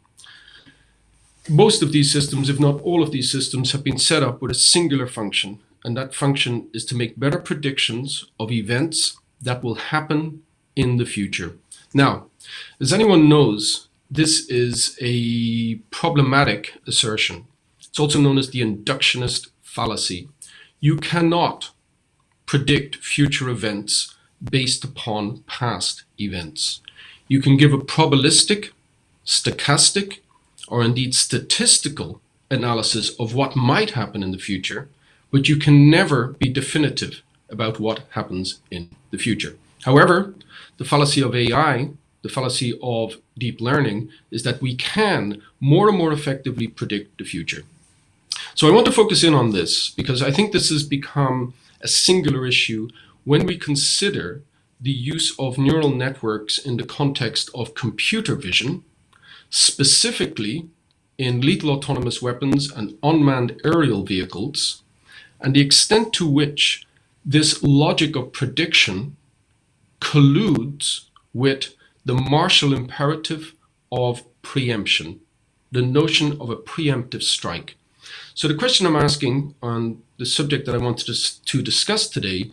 Most of these systems, if not all of these systems, have been set up with a singular function, and that function is to make better predictions of events that will happen in the future. Now, as anyone knows, this is a problematic assertion. It's also known as the inductionist fallacy. You cannot predict future events based upon past events. You can give a probabilistic, stochastic, or indeed statistical analysis of what might happen in the future, but you can never be definitive about what happens in the future. However, the fallacy of AI, the fallacy of deep learning, is that we can more and more effectively predict the future. So I want to focus in on this because I think this has become a singular issue when we consider the use of neural networks in the context of computer vision, specifically in lethal autonomous weapons and unmanned aerial vehicles, and the extent to which this logic of prediction colludes with the Marshall imperative of preemption, the notion of a preemptive strike. So the question I'm asking on the subject that I wanted to discuss today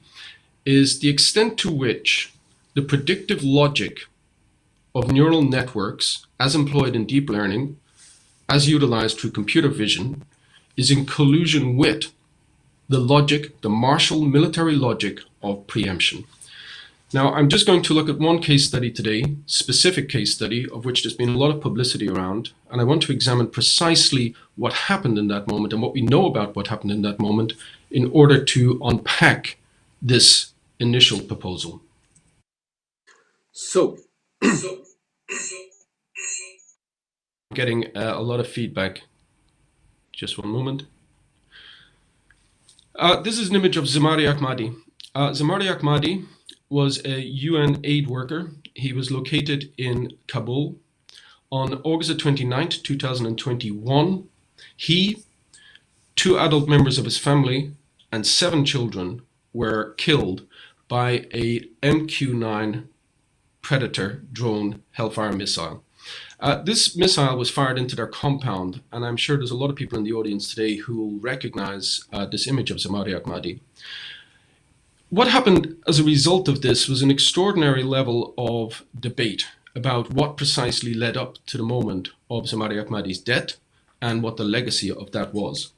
is the extent to which the predictive logic of neural networks, as employed in deep learning, as utilized through computer vision, is in collusion with the logic, the Marshall military logic of preemption. Now, I'm just going to look at one case study today, specific case study, of which there's been a lot of publicity around, and I want to examine precisely what happened in that moment and what we know about what happened in that moment in order to unpack this initial proposal. So, getting a lot of feedback. Just one moment. This is an image of Zamari Ahmadi. Zamari Ahmadi was a UN aid worker. He was located in Kabul on August 29th, 2021. He, 2 adult members of his family, and 7 children were killed by a MQ-9 Predator drone Hellfire missile. This missile was fired into their compound, and I'm sure there's a lot of people in the audience today who will recognize this image of Zamari Ahmadi. What happened as a result of this was an extraordinary level of debate about what precisely led up to the moment of Zamari Ahmadi's death and what the legacy of that was.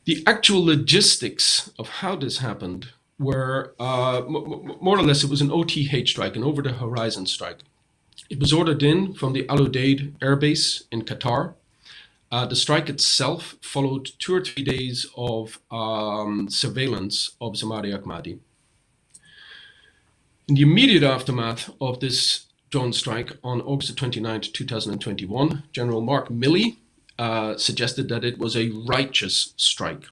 The actual logistics of how this happened were more or less, it was an OTH strike, an over-the-horizon strike. It was ordered in from the Alaa Air Base in Qatar. The strike itself followed 2 or 3 days of surveillance of Zamari Ahmadi. In the immediate aftermath of this drone strike on August 29, 2021, General Mark Milley suggested that it was a righteous strike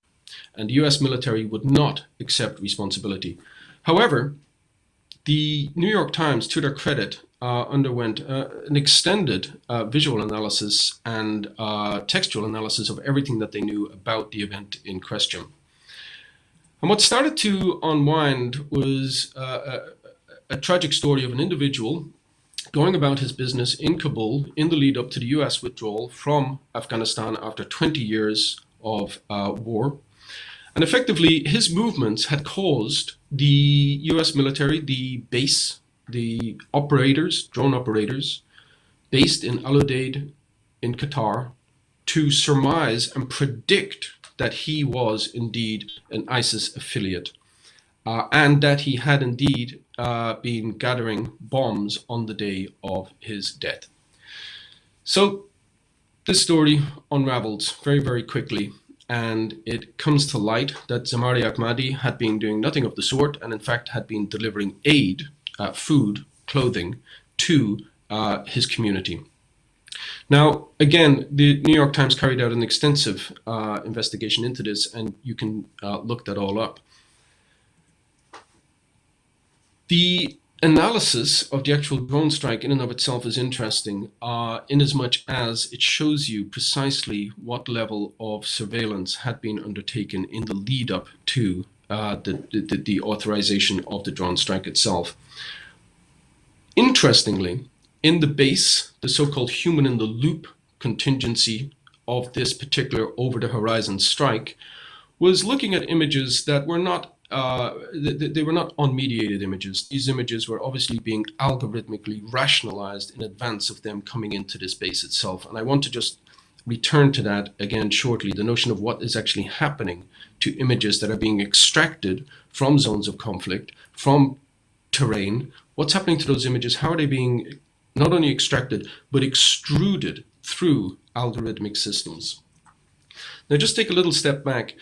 and the US military would not accept responsibility. However, the New York Times, to their credit, underwent an extended visual analysis and textual analysis of everything that they knew about the event in question. And what started to unwind was a tragic story of an individual going about his business in Kabul in the lead up to the US withdrawal from Afghanistan after 20 years of war. And effectively, his movements had caused the US military, the base, the operators, drone operators, based in Alaa in Qatar, to surmise and predict that he was indeed an ISIS affiliate, and that he had indeed been gathering bombs on the day of his death. So this story unravels very, very quickly, and it comes to light that Zamari Ahmadi had been doing nothing of the sort, and in fact had been delivering aid, food, clothing, to his community. Now, again, the New York Times carried out an extensive investigation into this, and you can look that all up. The analysis of the actual drone strike in and of itself is interesting, in as much as it shows you precisely what level of surveillance had been undertaken in the lead up to the authorization of the drone strike itself. Interestingly, in the base, the so-called human in the loop contingency of this particular over-the-horizon strike was looking at images that were not they were not unmediated images. These images were obviously being algorithmically rationalized in advance of them coming into this base itself. And I want to just return to that again shortly, the notion of what is actually happening to images that are being extracted from zones of conflict, from terrain. What's happening to those images? How are they being not only extracted, but extruded through algorithmic systems? Now, just take a little step back.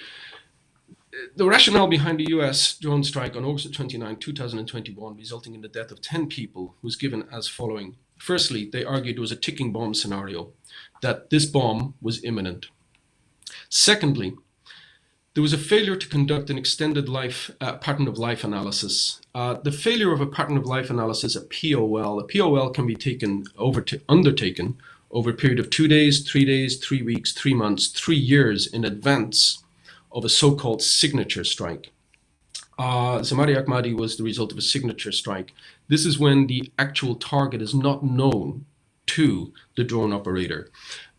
The rationale behind the US drone strike on August 29, 2021, resulting in the death of 10 people, was given as following. Firstly, they argued there was a ticking bomb scenario, that this bomb was imminent. Secondly, there was a failure to conduct an extended life pattern of life analysis. The failure of a pattern of life analysis, a POL can be undertaken over a period of 2 days, 3 days, 3 weeks, 3 months, 3 years in advance of a so-called signature strike. Zamari Ahmadi was the result of a signature strike. This is when the actual target is not known to the drone operator.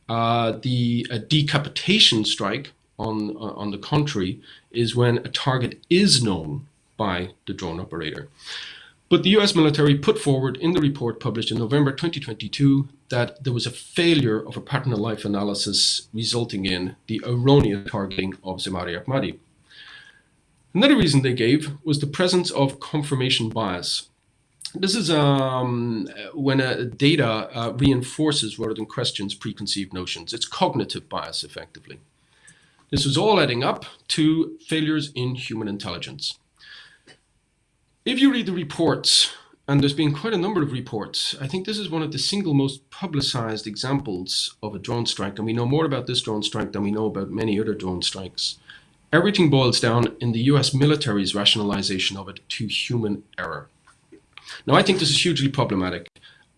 The decapitation strike, on the contrary, is when a target is known by the drone operator. But the US military put forward in the report published in November 2022 that there was a failure of a pattern of life analysis resulting in the erroneous targeting of Zamari Ahmadi. Another reason they gave was the presence of confirmation bias. This is when data reinforces rather than questions preconceived notions. It's cognitive bias, effectively. This was all adding up to failures in human intelligence. If you read the reports, and there's been quite a number of reports, I think this is one of the single most publicized examples of a drone strike, and we know more about this drone strike than we know about many other drone strikes. Everything boils down in the US military's rationalization of it to human error. Now, I think this is hugely problematic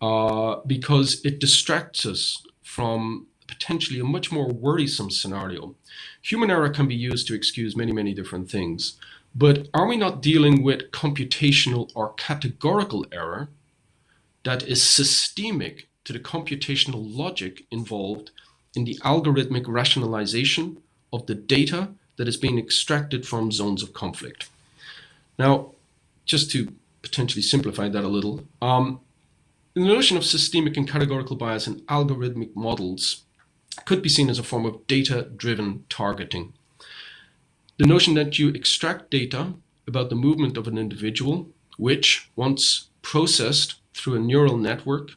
because it distracts us from potentially a much more worrisome scenario. Human error can be used to excuse many, many different things. But are we not dealing with computational or categorical error that is systemic to the computational logic involved in the algorithmic rationalization of the data that is being extracted from zones of conflict? Now, just to potentially simplify that a little, the notion of systemic and categorical bias in algorithmic models could be seen as a form of data-driven targeting. The notion that you extract data about the movement of an individual, which, once processed through a neural network,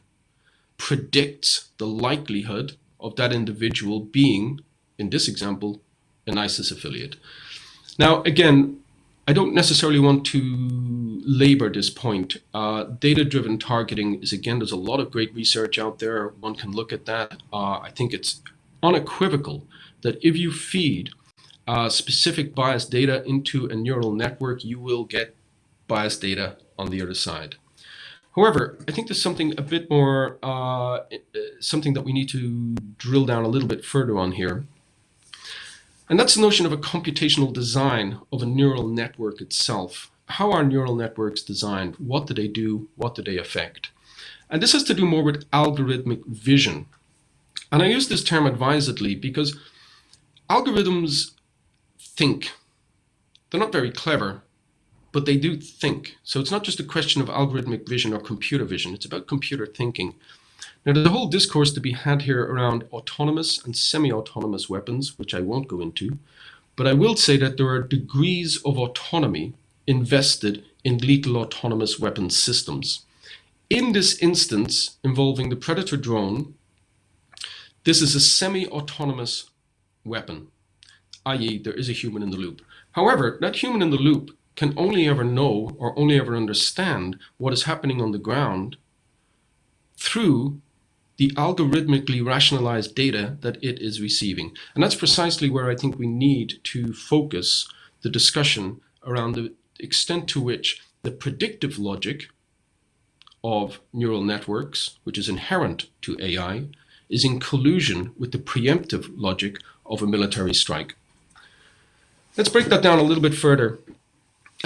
predicts the likelihood of that individual being, in this example, an ISIS affiliate. Now, again, I don't necessarily want to labor this point. Data-driven targeting is, again, there's a lot of great research out there. One can look at that. I think it's unequivocal that if you feed specific biased data into a neural network, you will get biased data on the other side. However, I think there's something a bit more, something that we need to drill down a little bit further on here. And that's the notion of a computational design of a neural network itself. How are neural networks designed? What do they do? What do they affect? And this has to do more with algorithmic vision. And I use this term advisedly because algorithms think. They're not very clever, but they do think. So it's not just a question of algorithmic vision or computer vision. It's about computer thinking. Now, there's a whole discourse to be had here around autonomous and semi-autonomous weapons, which I won't go into, but I will say that there are degrees of autonomy invested in lethal autonomous weapons systems. In this instance, involving the Predator drone, this is a semi-autonomous weapon, i.e. there is a human in the loop. However, that human in the loop can only ever know or only ever understand what is happening on the ground through the algorithmically rationalized data that it is receiving. And that's precisely where I think we need to focus the discussion around the extent to which the predictive logic of neural networks, which is inherent to AI, is in collusion with the preemptive logic of a military strike. Let's break that down a little bit further.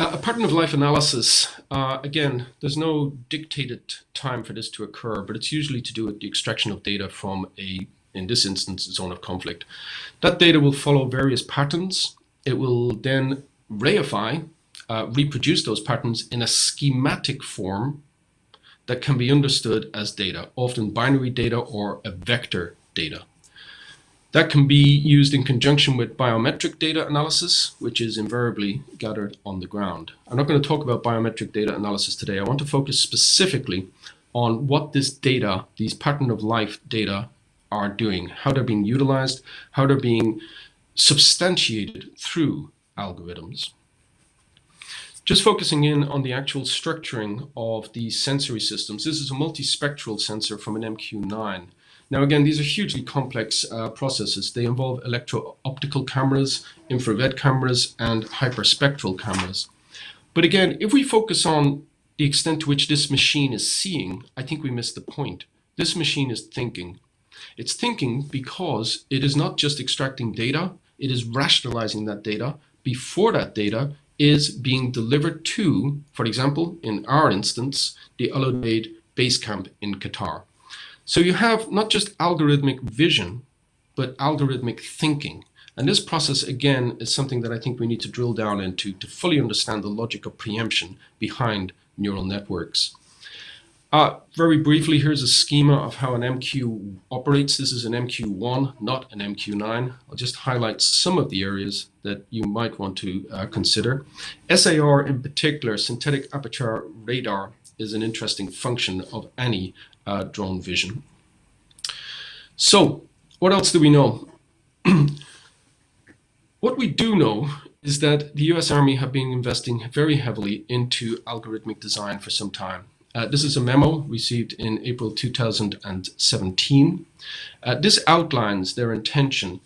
A pattern of life analysis, again, there's no dictated time for this to occur, but it's usually to do with the extraction of data from in this instance, a zone of conflict. That data will follow various patterns. It will then reify, reproduce those patterns in a schematic form that can be understood as data, often binary data or a vector data. That can be used in conjunction with biometric data analysis, which is invariably gathered on the ground. I'm not going to talk about biometric data analysis today. I want to focus specifically on what this data, these pattern of life data, are doing, how they're being utilized, how they're being substantiated through algorithms. Just focusing in on the actual structuring of these sensory systems. This is a multispectral sensor from an MQ-9. Now, again, these are hugely complex processes. They involve electro-optical cameras, infrared cameras, and hyperspectral cameras. But again, if we focus on the extent to which this machine is seeing, I think we miss the point. This machine is thinking. It's thinking because it is not just extracting data, it is rationalizing that data before that data is being delivered to, for example, in our instance, the Al Udeid base camp in Qatar. So you have not just algorithmic vision, but algorithmic thinking. And this process, again, is something that I think we need to drill down into to fully understand the logic of preemption behind neural networks. Very briefly, here's a schema of how an MQ operates. This is an MQ1, not an MQ9. I'll just highlight some of the areas that you might want to consider. SAR in particular, synthetic aperture radar, is an interesting function of any drone vision. So, what else do we know? What we do know is that the US Army have been investing very heavily into algorithmic design for some time. This is a memo received in April 2017. This outlines their intention.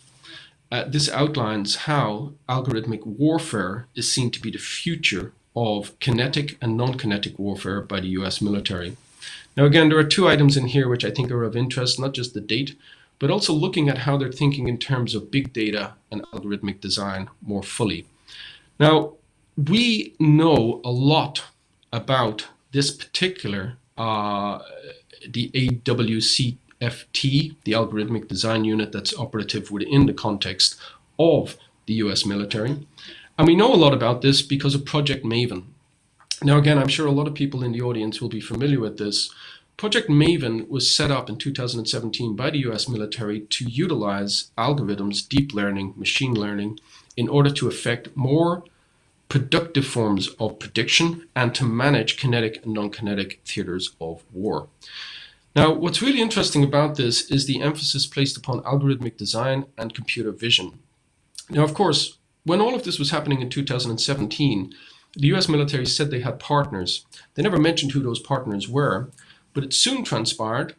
This outlines how algorithmic warfare is seen to be the future of kinetic and non-kinetic warfare by the US military. Now, again, there are two items in here which I think are of interest, not just the date, but also looking at how they're thinking in terms of big data and algorithmic design more fully. Now, we know a lot about this particular, the AWCFT, the algorithmic design unit that's operative within the context of the US military. And we know a lot about this because of Project Maven. Now, again, I'm sure a lot of people in the audience will be familiar with this. Project Maven was set up in 2017 by the US military to utilize algorithms, deep learning, machine learning, in order to effect more productive forms of prediction and to manage kinetic and non-kinetic theaters of war. Now, what's really interesting about this is the emphasis placed upon algorithmic design and computer vision. Now, of course, when all of this was happening in 2017, the US military said they had partners. They never mentioned who those partners were, but it soon transpired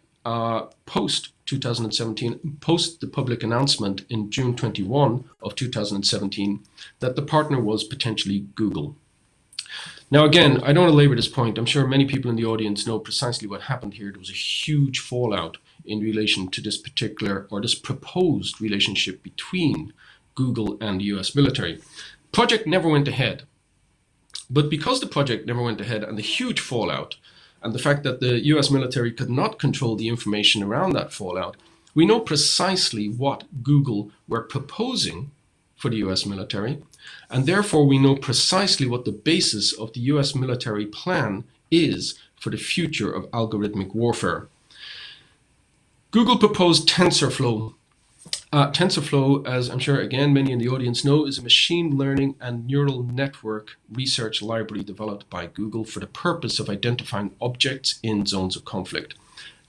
post 2017, post the public announcement in June 21 of 2017, that the partner was potentially Google. Now, again, I don't want to labor this point. I'm sure many people in the audience know precisely what happened here. There was a huge fallout in relation to this particular, or this proposed relationship between Google and the US military. Project never went ahead. But because the project never went ahead and the huge fallout, and the fact that the US military could not control the information around that fallout, we know precisely what Google were proposing for the US military, and therefore we know precisely what the basis of the US military plan is for the future of algorithmic warfare. Google proposed TensorFlow. TensorFlow, as I'm sure again many in the audience know, is a machine learning and neural network research library developed by Google for the purpose of identifying objects in zones of conflict.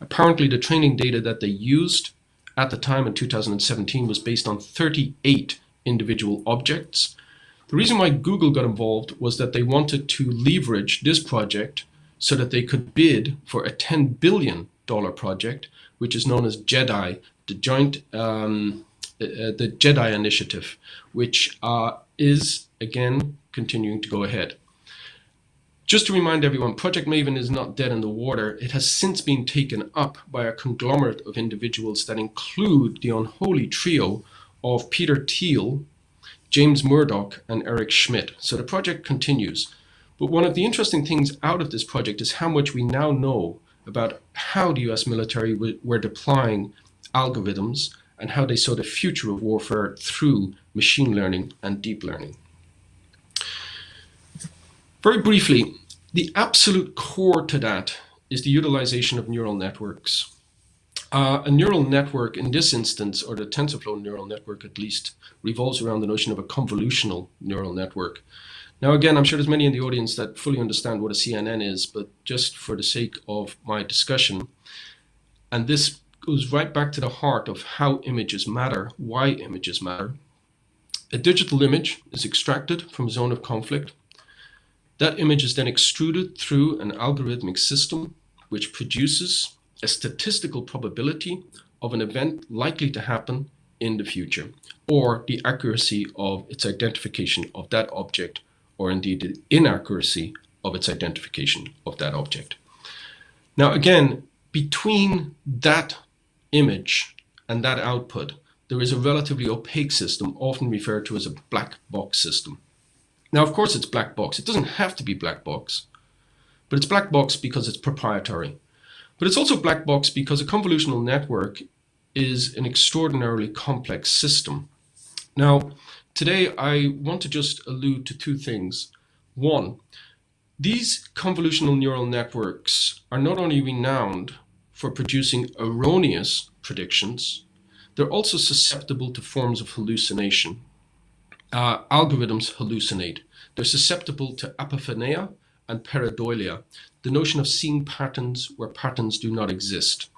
Apparently the training data that they used at the time in 2017 was based on 38 individual objects. The reason why Google got involved was that they wanted to leverage this project so that they could bid for a $10 billion project, which is known as JEDI, the JEDI initiative, which is again continuing to go ahead. Just to remind everyone, Project Maven is not dead in the water. It has since been taken up by a conglomerate of individuals that include the unholy trio of Peter Thiel, James Murdoch, and Eric Schmidt. So the project continues. But one of the interesting things out of this project is how much we now know about how the US military were deploying algorithms and how they saw the future of warfare through machine learning and deep learning. Very briefly, the absolute core to that is the utilization of neural networks. A neural network in this instance, or the TensorFlow neural network at least, revolves around the notion of a convolutional neural network. Now again, I'm sure there's many in the audience that fully understand what a CNN is, but just for the sake of my discussion, and this goes right back to the heart of how images matter, why images matter. A digital image is extracted from a zone of conflict. That image is then extruded through an algorithmic system which produces a statistical probability of an event likely to happen in the future, or the accuracy of its identification of that object, or indeed the inaccuracy of its identification of that object. Now again, between that image and that output, there is a relatively opaque system, often referred to as a black box system. Now, of course, it's black box. It doesn't have to be black box, but it's black box because it's proprietary. But it's also black box because a convolutional network is an extraordinarily complex system. Now, today I want to just allude to two things. One, these convolutional neural networks are not only renowned for producing erroneous predictions, they're also susceptible to forms of hallucination. Algorithms hallucinate. They're susceptible to apophenia and pareidolia, the notion of seeing patterns where patterns do not exist.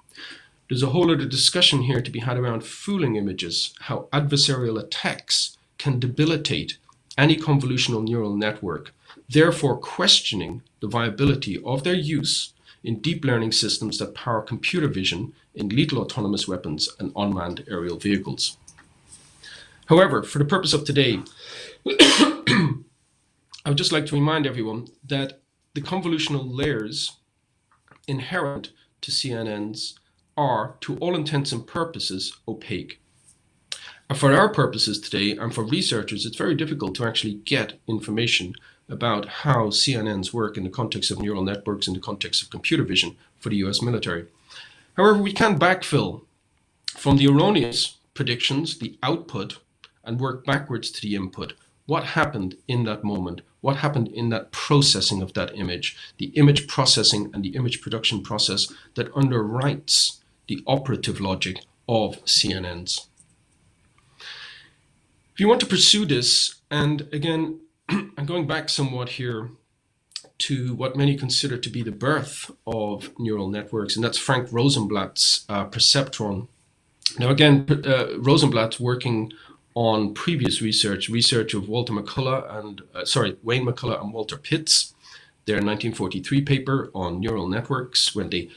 There's a whole other discussion here to be had around fooling images, how adversarial attacks can debilitate any convolutional neural network, therefore questioning the viability of their use in deep learning systems that power computer vision in lethal autonomous weapons and unmanned aerial vehicles. However, for the purpose of today, I would just like to remind everyone that the convolutional layers inherent to CNNs are, to all intents and purposes, opaque. And for our purposes today, and for researchers, it's very difficult to actually get information about how CNNs work in the context of neural networks, in the context of computer vision for the US military. However, we can backfill from the erroneous predictions, the output, and work backwards to the input. What happened in that moment? What happened in that processing of that image? The image processing and the image production process that underwrites the operative logic of CNNs. If you want to pursue this, and again, I'm going back somewhat here to what many consider to be the birth of neural networks, and that's Frank Rosenblatt's perceptron. Now again, Rosenblatt's working on previous research of Wayne McCullough and Walter Pitts, their 1943 paper on neural networks, when they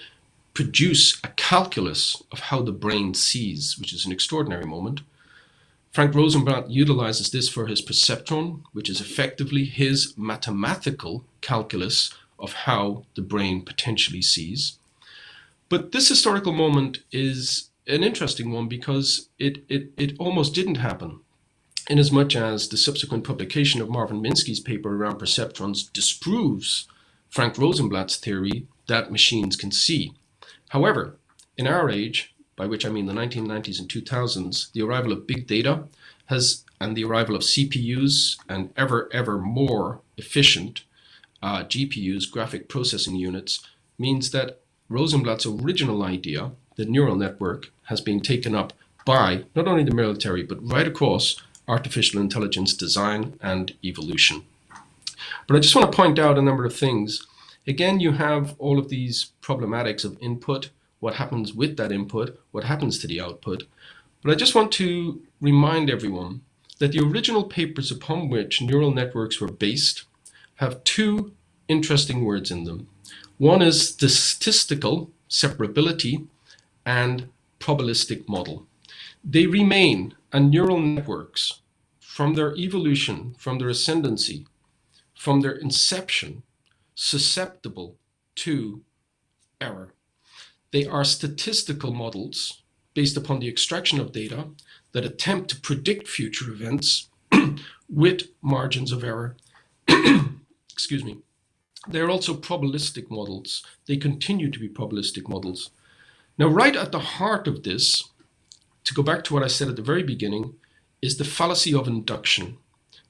produce a calculus of how the brain sees, which is an extraordinary moment. Frank Rosenblatt utilizes this for his perceptron, which is effectively his mathematical calculus of how the brain potentially sees. But this historical moment is an interesting one because it almost didn't happen, in as much as the subsequent publication of Marvin Minsky's paper around perceptrons disproves Frank Rosenblatt's theory that machines can see. However, in our age, by which I mean the 1990s and 2000s, the arrival of big data and the arrival of CPUs and ever more efficient GPUs, graphic processing units, means that Rosenblatt's original idea, the neural network, has been taken up by not only the military, but right across artificial intelligence design and evolution. But I just want to point out a number of things. Again, you have all of these problematics of input, what happens with that input, what happens to the output. But I just want to remind everyone that the original papers upon which neural networks were based have two interesting words in them. One is the statistical separability and probabilistic model. They remain, and neural networks, from their evolution, from their ascendancy, from their inception, susceptible to error. They are statistical models based upon the extraction of data that attempt to predict future events with margins of error. Excuse me. They're also probabilistic models. They continue to be probabilistic models. Now, right at the heart of this, to go back to what I said at the very beginning, is the fallacy of induction,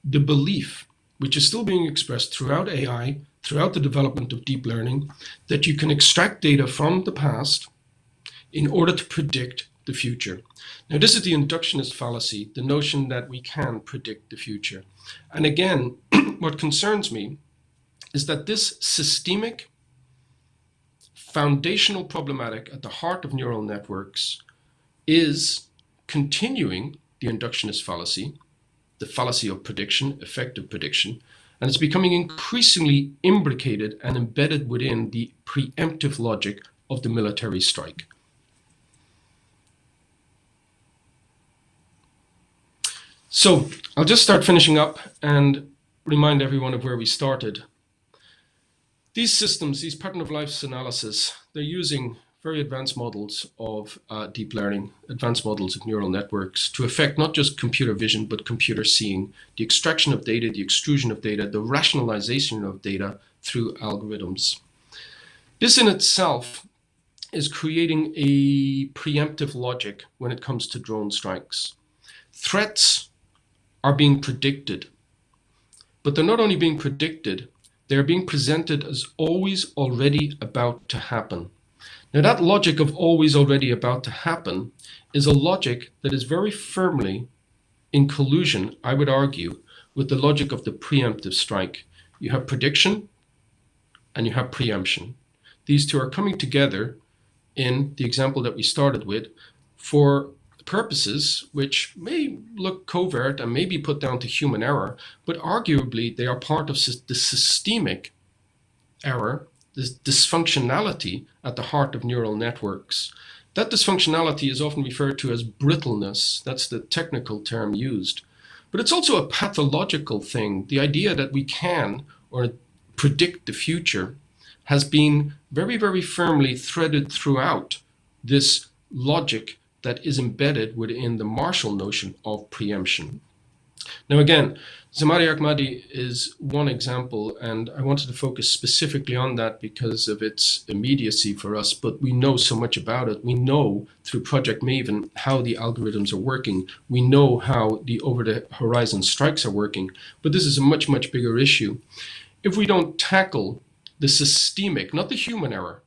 the belief, which is still being expressed throughout AI, throughout the development of deep learning, that you can extract data from the past in order to predict the future. Now, this is the inductionist fallacy, the notion that we can predict the future. And again, what concerns me is that this systemic, foundational problematic at the heart of neural networks is continuing the inductionist fallacy, the fallacy of prediction, effective prediction, and it's becoming increasingly imbricated and embedded within the preemptive logic of the military strike. So I'll just start finishing up and remind everyone of where we started. These systems, these pattern of life analysis, they're using very advanced models of deep learning, advanced models of neural networks to affect not just computer vision, but computer seeing, the extraction of data, the extrusion of data, the rationalization of data through algorithms. This in itself is creating a preemptive logic when it comes to drone strikes. Threats are being predicted, but they're not only being predicted, they're being presented as always already about to happen. Now, that logic of always already about to happen is a logic that is very firmly in collusion, I would argue, with the logic of the preemptive strike. You have prediction and you have preemption. These two are coming together in the example that we started with for purposes which may look covert and may be put down to human error, but arguably they are part of the systemic error, this dysfunctionality at the heart of neural networks. That dysfunctionality is often referred to as brittleness. That's the technical term used. But it's also a pathological thing. The idea that we can or predict the future has been very, very firmly threaded throughout this logic that is embedded within the Marshall notion of preemption. Now again, Zamari Ahmadi is one example, and I wanted to focus specifically on that because of its immediacy for us, but we know so much about it. We know through Project Maven how the algorithms are working. We know how the over-the-horizon strikes are working, but this is a much, much bigger issue. If we don't tackle the systemic, not the human error,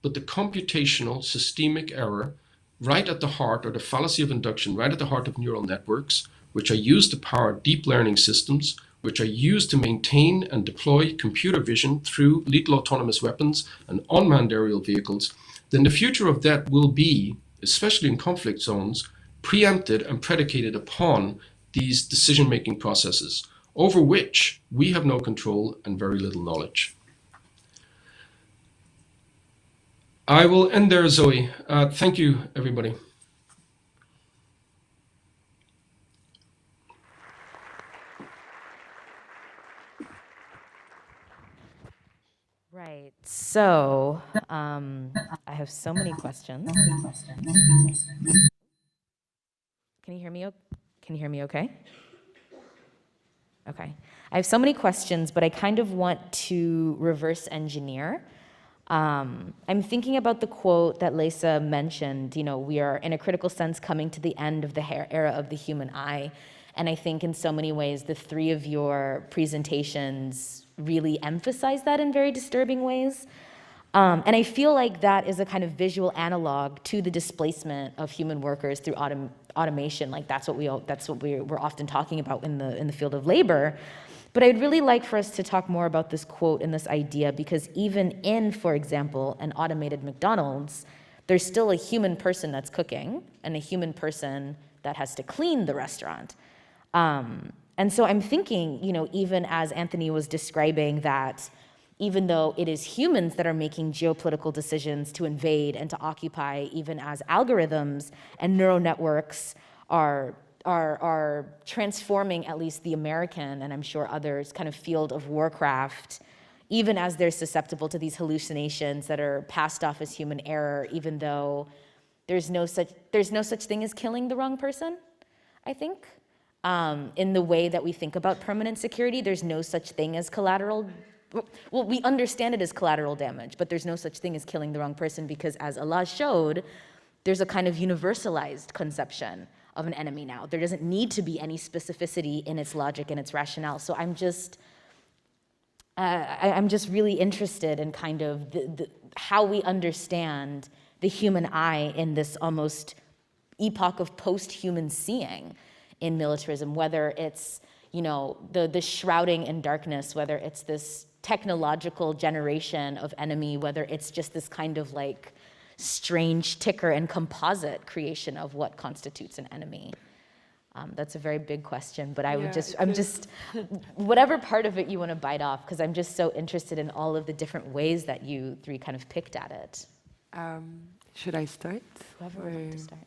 but the computational systemic error right at the heart, or the fallacy of induction right at the heart of neural networks, which are used to power deep learning systems, which are used to maintain and deploy computer vision through lethal autonomous weapons and unmanned aerial vehicles, then the future of that will be, especially in conflict zones, preempted and predicated upon these decision-making processes, over which we have no control and very little knowledge. I will end there, Zoe. Thank you, everybody. Right. So I have so many questions. Can you hear me? Can you hear me okay? Okay. I have so many questions, but I kind of want to reverse engineer. I'm thinking about the quote that Lesia mentioned, we are in a critical sense coming to the end of the era of the human eye. And I think in so many ways, the three of your presentations really emphasize that in very disturbing ways. And I feel like that is a kind of visual analog to the displacement of human workers through automation. Like that's what we're often talking about in the field of labor. But I'd really like for us to talk more about this quote and this idea, because even in, for example, an automated McDonald's, there's still a human person that's cooking and a human person that has to clean the restaurant. And so I'm thinking, even as Anthony was describing that, even though it is humans that are making geopolitical decisions to invade and to occupy, even as algorithms and neural networks are transforming at least the American, and I'm sure others, kind of field of warcraft, even as they're susceptible to these hallucinations that are passed off as human error, even though there's no such thing as killing the wrong person, I think. In the way that we think about permanent security, there's no such thing as collateral. Well, we understand it as collateral damage, but there's no such thing as killing the wrong person, because as Alaa showed, there's a kind of universalized conception of an enemy now. There doesn't need to be any specificity in its logic and its rationale. So I'm just really interested in kind of how we understand the human eye in this almost epoch of post-human seeing in militarism, whether it's the shrouding in darkness, whether it's this technological generation of enemy, whether it's just this kind of like strange ticker and composite creation of what constitutes an enemy. That's a very big question, but I'm just, whatever part of it you want to bite off, because I'm just so interested in all of the different ways that you three kind of picked at it. Should I start? Whoever would like to start.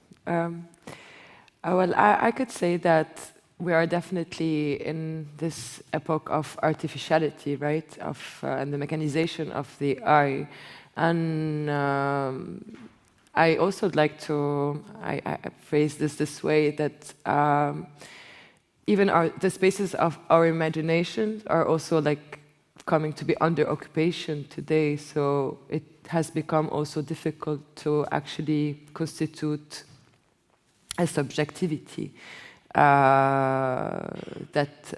Well, I could say that we are definitely in this epoch of artificiality, right? And the mechanization of the eye. And I also like to I phrase this way, that even the spaces of our imagination are also like coming to be under occupation today. So it has become also difficult to actually constitute a subjectivity that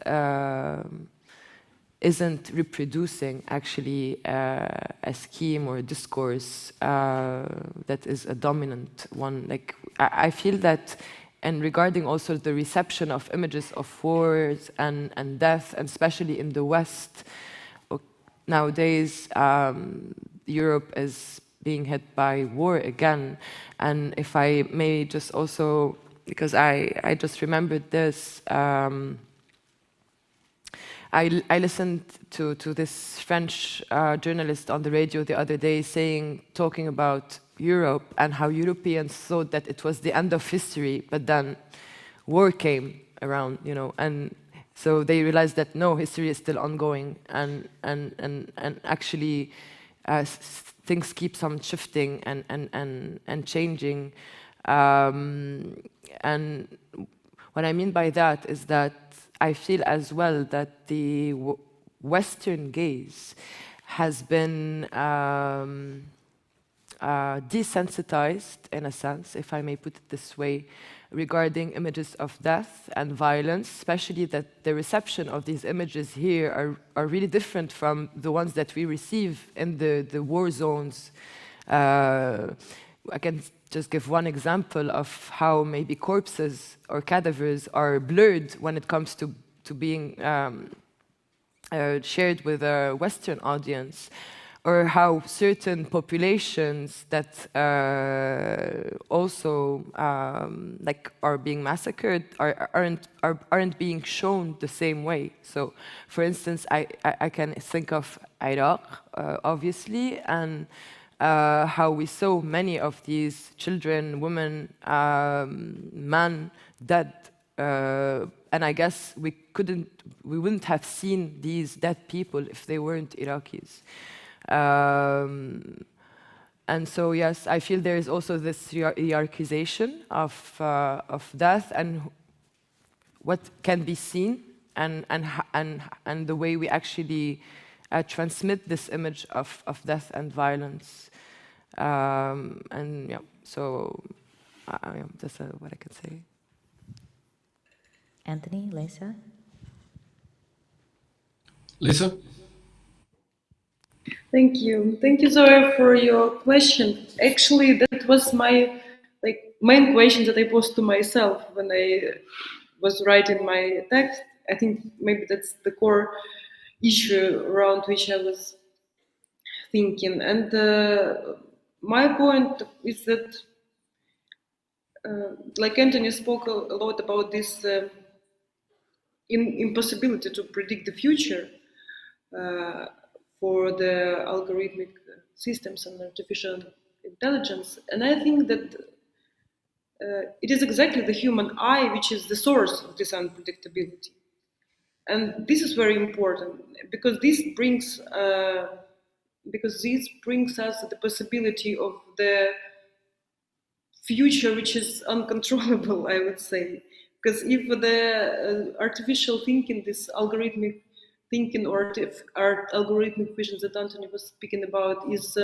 isn't reproducing actually a scheme or a discourse that is a dominant one. Like I feel that, and regarding also the reception of images of wars and death, and especially in the West, nowadays Europe is being hit by war again. And if I may just also, because I just remembered this, I listened to this French journalist on the radio the other day talking about Europe and how Europeans thought that it was the end of history, but then war came around, and so they realized that no, history is still ongoing, and actually things keep on shifting and changing. And what I mean by that is that I feel as well that the Western gaze has been desensitized, in a sense, if I may put it this way, regarding images of death and violence, especially that the reception of these images here are really different from the ones that we receive in the war zones. I can just give one example of how maybe corpses or cadavers are blurred when it comes to being shared with a Western audience, or how certain populations that also like are being massacred aren't being shown the same way. So, for instance, I can think of Iraq, obviously, and how we saw many of these children, women, men dead. And I guess we wouldn't have seen these dead people if they weren't Iraqis. And so, yes, I feel there is also this hierarchization of death and what can be seen, and the way we actually transmit this image of death and violence. And yeah, so that's what I can say. Anthony, Lesia? Lisa? Thank you, Zoe, for your question. Actually, that was my main question that I posed to myself when I was writing my text. I think maybe that's the core issue around which I was thinking. And my point is that, like Anthony spoke a lot about this impossibility to predict the future for the algorithmic systems and artificial intelligence. And I think that it is exactly the human eye which is the source of this unpredictability. And this is very important because this brings us the possibility of the future which is uncontrollable, I would say. Because if the artificial thinking, this algorithmic thinking or algorithmic vision that Anthony was speaking about is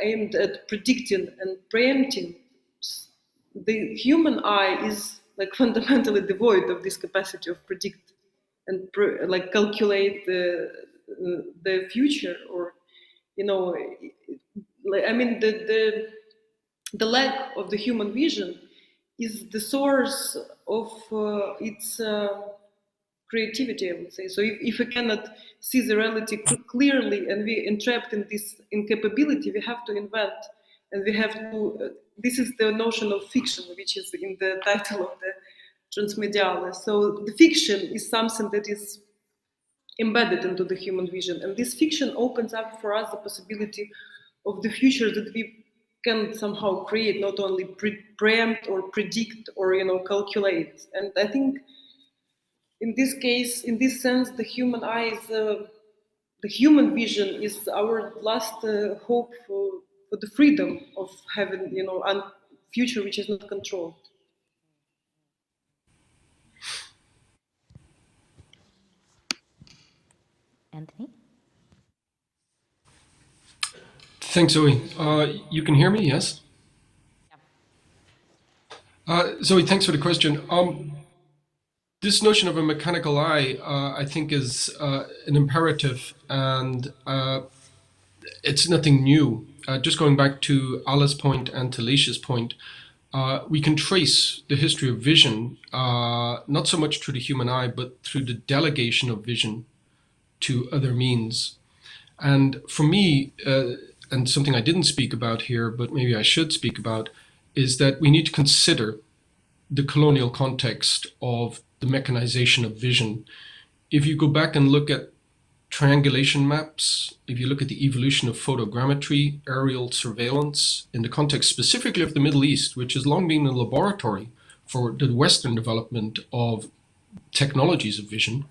aimed at predicting and preempting, the human eye is like fundamentally devoid of this capacity of predict and like calculate the future, or I mean the lack of the human vision is the source of its creativity, I would say. So if we cannot see the reality clearly and we're entrapped in this incapability, we have to invent, and we have to, this is the notion of fiction, which is in the title of the Transmediale. So the fiction is something that is embedded into the human vision, and this fiction opens up for us the possibility of the future that we can somehow create, not only preempt or predict or calculate. And I think in this case, in this sense, the human eye is the human vision is our last hope for the freedom of having a future which is not controlled. Anthony? Thanks, Zoe. You can hear me, yes? Zoe, thanks for the question. This notion of a mechanical eye, I think, is an imperative, and it's nothing new. Just going back to Alaa's point and to Lesia's point, we can trace the history of vision, not so much through the human eye, but through the delegation of vision to other means. And for me, and something I didn't speak about here, but maybe I should speak about, is that we need to consider the colonial context of the mechanization of vision. If you go back and look at triangulation maps, if you look at the evolution of photogrammetry, aerial surveillance, in the context specifically of the Middle East, which has long been a laboratory for the Western development of technologies of vision,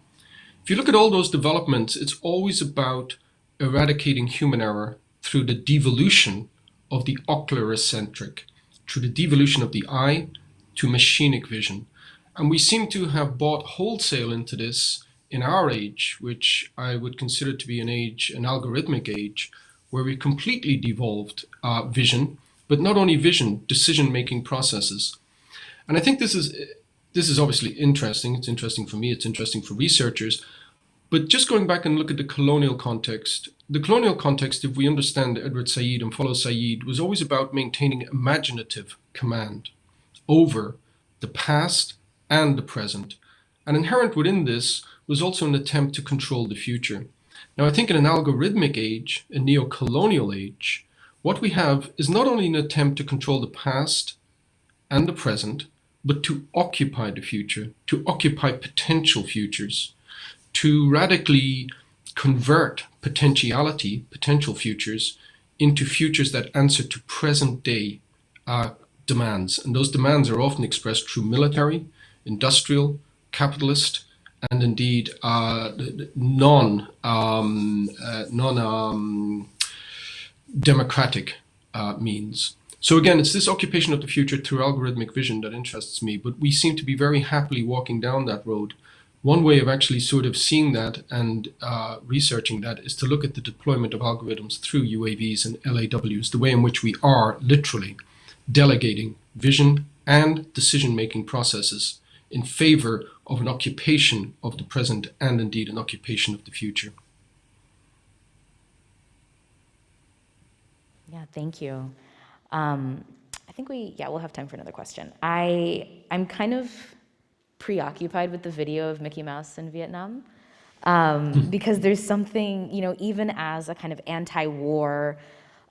if you look at all those developments, it's always about eradicating human error through the devolution of the ocular-centric, through the devolution of the eye to machinic vision. And we seem to have bought wholesale into this in our age, which I would consider to be an algorithmic age, where we completely devolved vision, but not only vision, decision-making processes. And I think this is obviously interesting. It's interesting for me, it's interesting for researchers. But just going back and look at the colonial context, if we understand Edward Said and follow Said, was always about maintaining imaginative command over the past and the present. And inherent within this was also an attempt to control the future. Now, I think in an algorithmic age, a neo-colonial age, what we have is not only an attempt to control the past and the present, but to occupy the future, to occupy potential futures, to radically convert potential futures, into futures that answer to present day demands. And those demands are often expressed through military, industrial, capitalist, and indeed non-democratic means. So again, it's this occupation of the future through algorithmic vision that interests me, but we seem to be very happily walking down that road. One way of actually sort of seeing that and researching that is to look at the deployment of algorithms through UAVs and LAWs, the way in which we are literally delegating vision and decision-making processes in favor of an occupation of the present and indeed an occupation of the future. Yeah, thank you. I think we'll have time for another question. I'm kind of preoccupied with the video of Mickey Mouse in Vietnam because there's something, even as a kind of anti-war,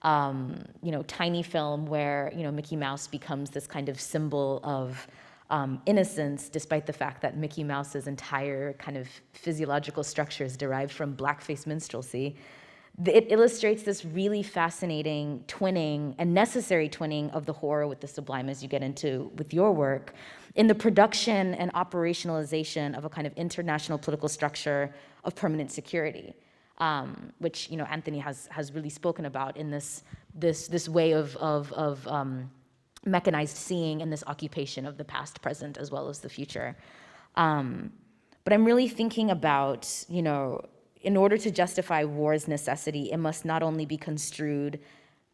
tiny film where, Mickey Mouse becomes this kind of symbol of innocence, despite the fact that Mickey Mouse's entire kind of physiological structure is derived from blackface minstrelsy. It illustrates this really fascinating twinning and necessary twinning of the horror with the sublime, as you get into with your work, in the production and operationalization of a kind of international political structure of permanent security, which Anthony has really spoken about in this way of mechanized seeing and this occupation of the past, present, as well as the future. But I'm really thinking about, in order to justify war's necessity, it must not only be construed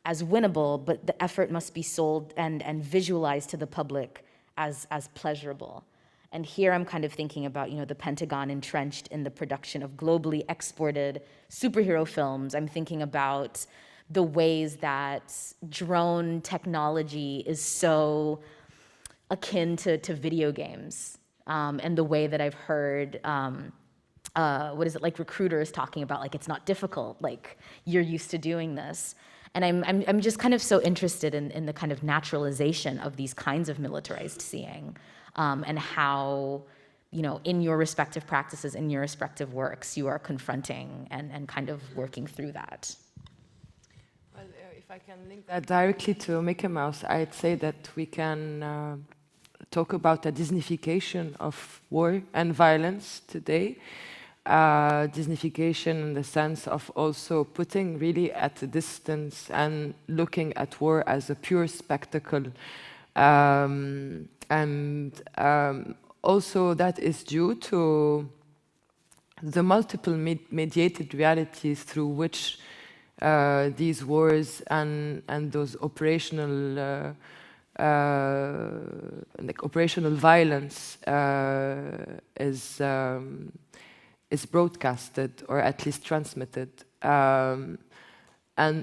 as winnable, but the effort must be sold and visualized to the public as pleasurable. And here I'm kind of thinking about, the Pentagon entrenched in the production of globally exported superhero films. I'm thinking about the ways that drone technology is so akin to video games, and the way that I've heard recruiters talking about, like, it's not difficult, like, you're used to doing this. And I'm just kind of so interested in the kind of naturalization of these kinds of militarized seeing, and how, in your respective practices, in your respective works, you are confronting and kind of working through that. Well, if I can link that directly to Mickey Mouse, I'd say that we can talk about the Disneyfication of war and violence today. Disneyfication in the sense of also putting really at a distance and looking at war as a pure spectacle. Also that is due to the multiple mediated realities through which these wars and those operational operational violence is broadcasted or at least transmitted. And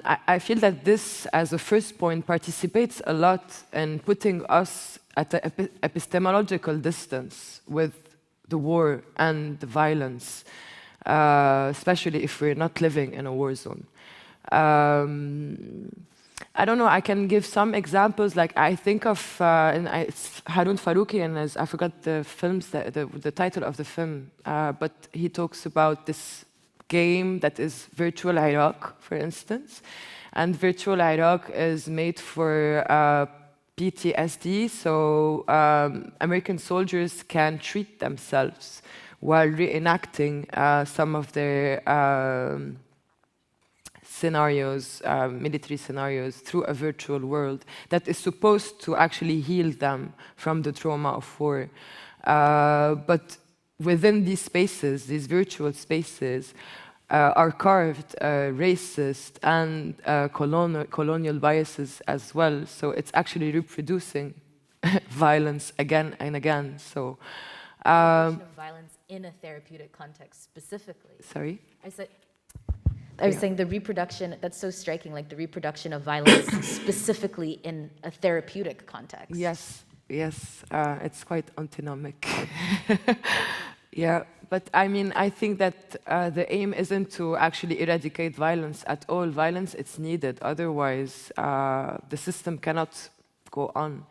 I feel that this, as a first point, participates a lot in putting us at an epistemological distance with the war and the violence, especially if we're not living in a war zone. I don't know, I can give some examples, like I think of it's Harun Farouki, and I forgot the title of the film, but he talks about this game that is Virtual Iraq, for instance. And Virtual Iraq is made for PTSD, so American soldiers can treat themselves while reenacting some of their scenarios, military scenarios, through a virtual world that is supposed to actually heal them from the trauma of war. But within these spaces, these virtual spaces, are carved racist and colonial biases as well. So it's actually reproducing violence again and again. So violence in a therapeutic context specifically. Sorry? I was saying the reproduction, that's so striking, like the reproduction of violence specifically in a therapeutic context. Yes, yes, it's quite antinomic. Yeah, but I mean, I think that the aim isn't to actually eradicate violence at all. Violence, it's needed. Otherwise, the system cannot go on.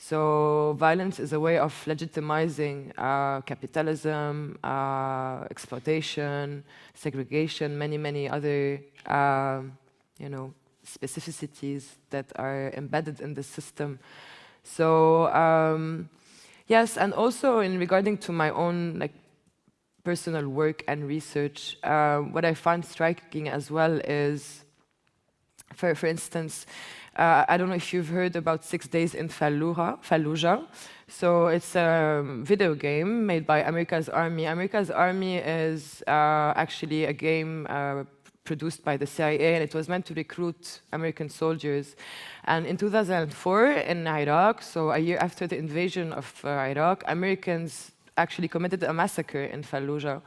So violence is a way of legitimizing capitalism, exploitation, segregation, many other, specificities that are embedded in the system. So yes, and also in regarding to my own personal work and research, what I find striking as well is, for instance, I don't know if you've heard about 6 Days in Fallujah. So it's a video game made by America's Army. America's Army is actually a game produced by the CIA, and it was meant to recruit American soldiers. And in 2004 in Iraq, so a year after the invasion of Iraq, Americans actually committed a massacre in Fallujah.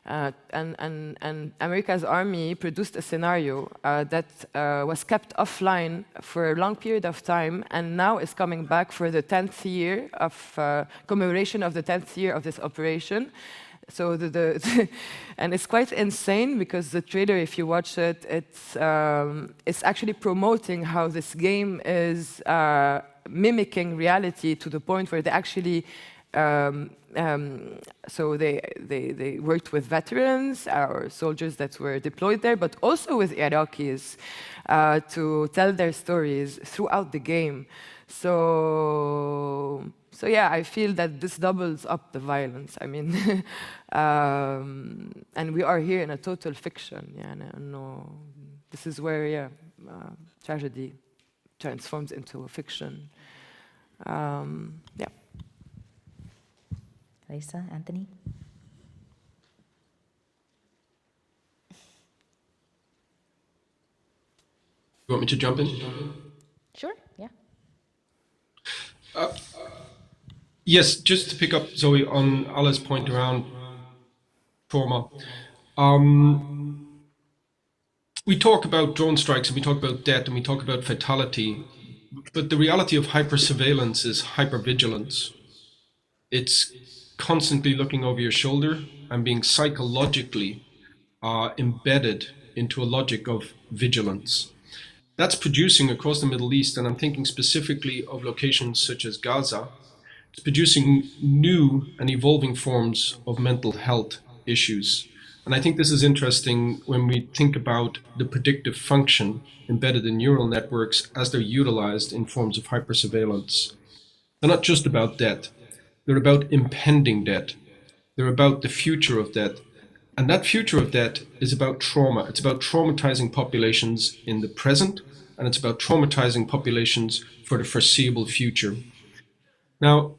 And America's Army produced a scenario that was kept offline for a long period of time, and now is coming back for the 10th year of commemoration of the 10th year of this operation. So and it's quite insane because the trailer, if you watch it, it's actually promoting how this game is mimicking reality to the point where they actually so they worked with veterans or soldiers that were deployed there, but also with Iraqis to tell their stories throughout the game. So yeah, I feel that this doubles up the violence. I mean, and we are here in a total fiction. Yeah, no, this is where tragedy transforms into a fiction. Yeah. Lesia, Anthony? You want me to jump in? Sure, yeah. Yes, just to pick up, Zoe, on Alaa's point around trauma. We talk about drone strikes, and we talk about death, and we talk about fatality, but the reality of hyper-surveillance is hyper-vigilance. It's constantly looking over your shoulder and being psychologically embedded into a logic of vigilance. That's producing across the Middle East, and I'm thinking specifically of locations such as Gaza. It's producing new and evolving forms of mental health issues. And I think this is interesting when we think about the predictive function embedded in neural networks as they're utilized in forms of hypersurveillance. They're not just about death. They're about impending death. They're about the future of death. And that future of death is about trauma. It's about traumatizing populations in the present, and it's about traumatizing populations for the foreseeable future. Now,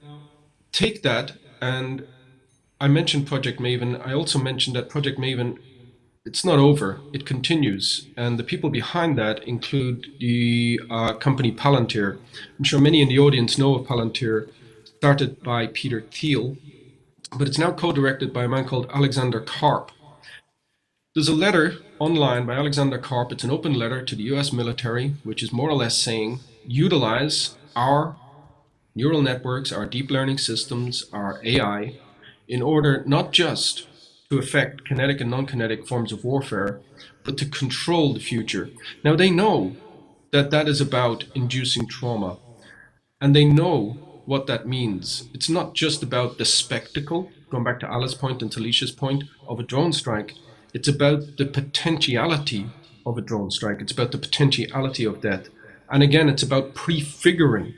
take that, and I mentioned Project Maven. I also mentioned that Project Maven, it's not over, it continues. And the people behind that include the company Palantir. I'm sure many in the audience know of Palantir, started by Peter Thiel, but it's now co-directed by a man called Alexander Karp. There's a letter online by Alexander Karp. It's an open letter to the US military, which is more or less saying, utilize our neural networks, our deep learning systems, our AI, in order not just to affect kinetic and non-kinetic forms of warfare, but to control the future. Now, they know that that is about inducing trauma, and they know what that means. It's not just about the spectacle, going back to Alaa's point and Talicia's point, of a drone strike. It's about the potentiality of a drone strike. It's about the potentiality of death. And again, it's about prefiguring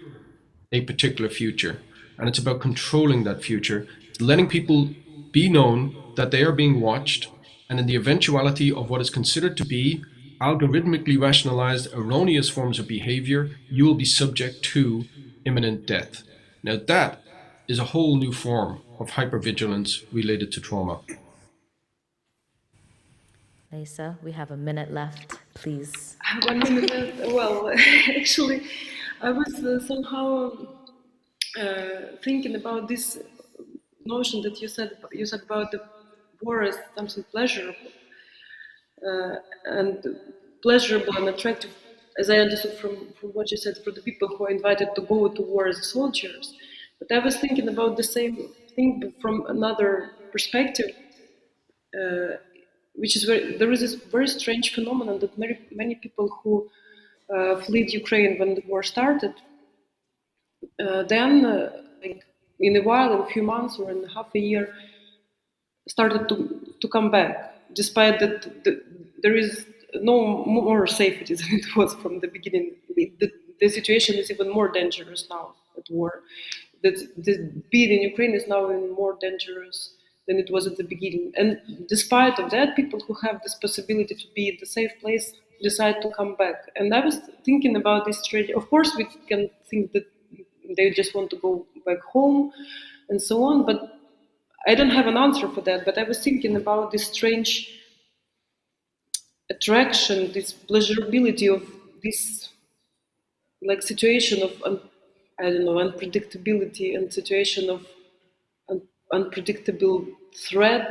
a particular future. And it's about controlling that future, letting people be known that they are being watched, and in the eventuality of what is considered to be algorithmically rationalized erroneous forms of behavior, you will be subject to imminent death. Now that is a whole new form of hypervigilance related to trauma. Lesia, we have a minute left, please. 1 minute left. Well, actually, I was somehow thinking about this notion that you said about the war as something pleasurable and attractive, as I understood from what you said, for the people who are invited to go to war as soldiers. But I was thinking about the same thing from another perspective, which is there is this very strange phenomenon that many people who fled Ukraine when the war started, then like in a while, in a few months or in half a year, started to come back, despite that there is no more safety than it was from the beginning. The situation is even more dangerous now at war. That the being in Ukraine is now even more dangerous than it was at the beginning. And despite of that, people who have this possibility to be in the safe place decide to come back. And I was thinking about this tragedy. Of course, we can think that they just want to go back home and so on, but I don't have an answer for that. But I was thinking about this strange attraction, this pleasurability of this like situation of I don't know, unpredictability and situation of unpredictable threat,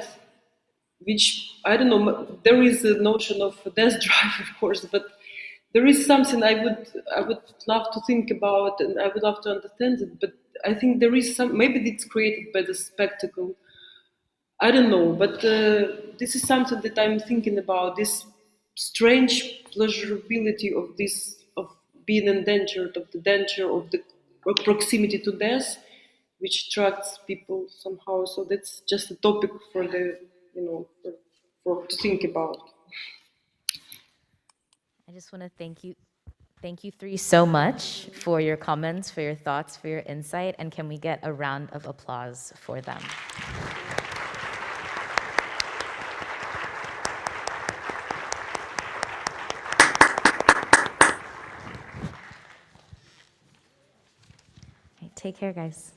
which I don't know. There is a notion of a death drive, of course, but there is something I would love to think about, and I would love to understand it. But I think there is some. Maybe it's created by the spectacle. I don't know, but this is something that I'm thinking about. This strange pleasurability of this of being endangered, of the danger of the proximity to death, which attracts people somehow. So that's just a topic for the for to think about. I just want to thank you three so much for your comments, for your thoughts, for your insight, and can we get a round of applause for them? Take care, guys.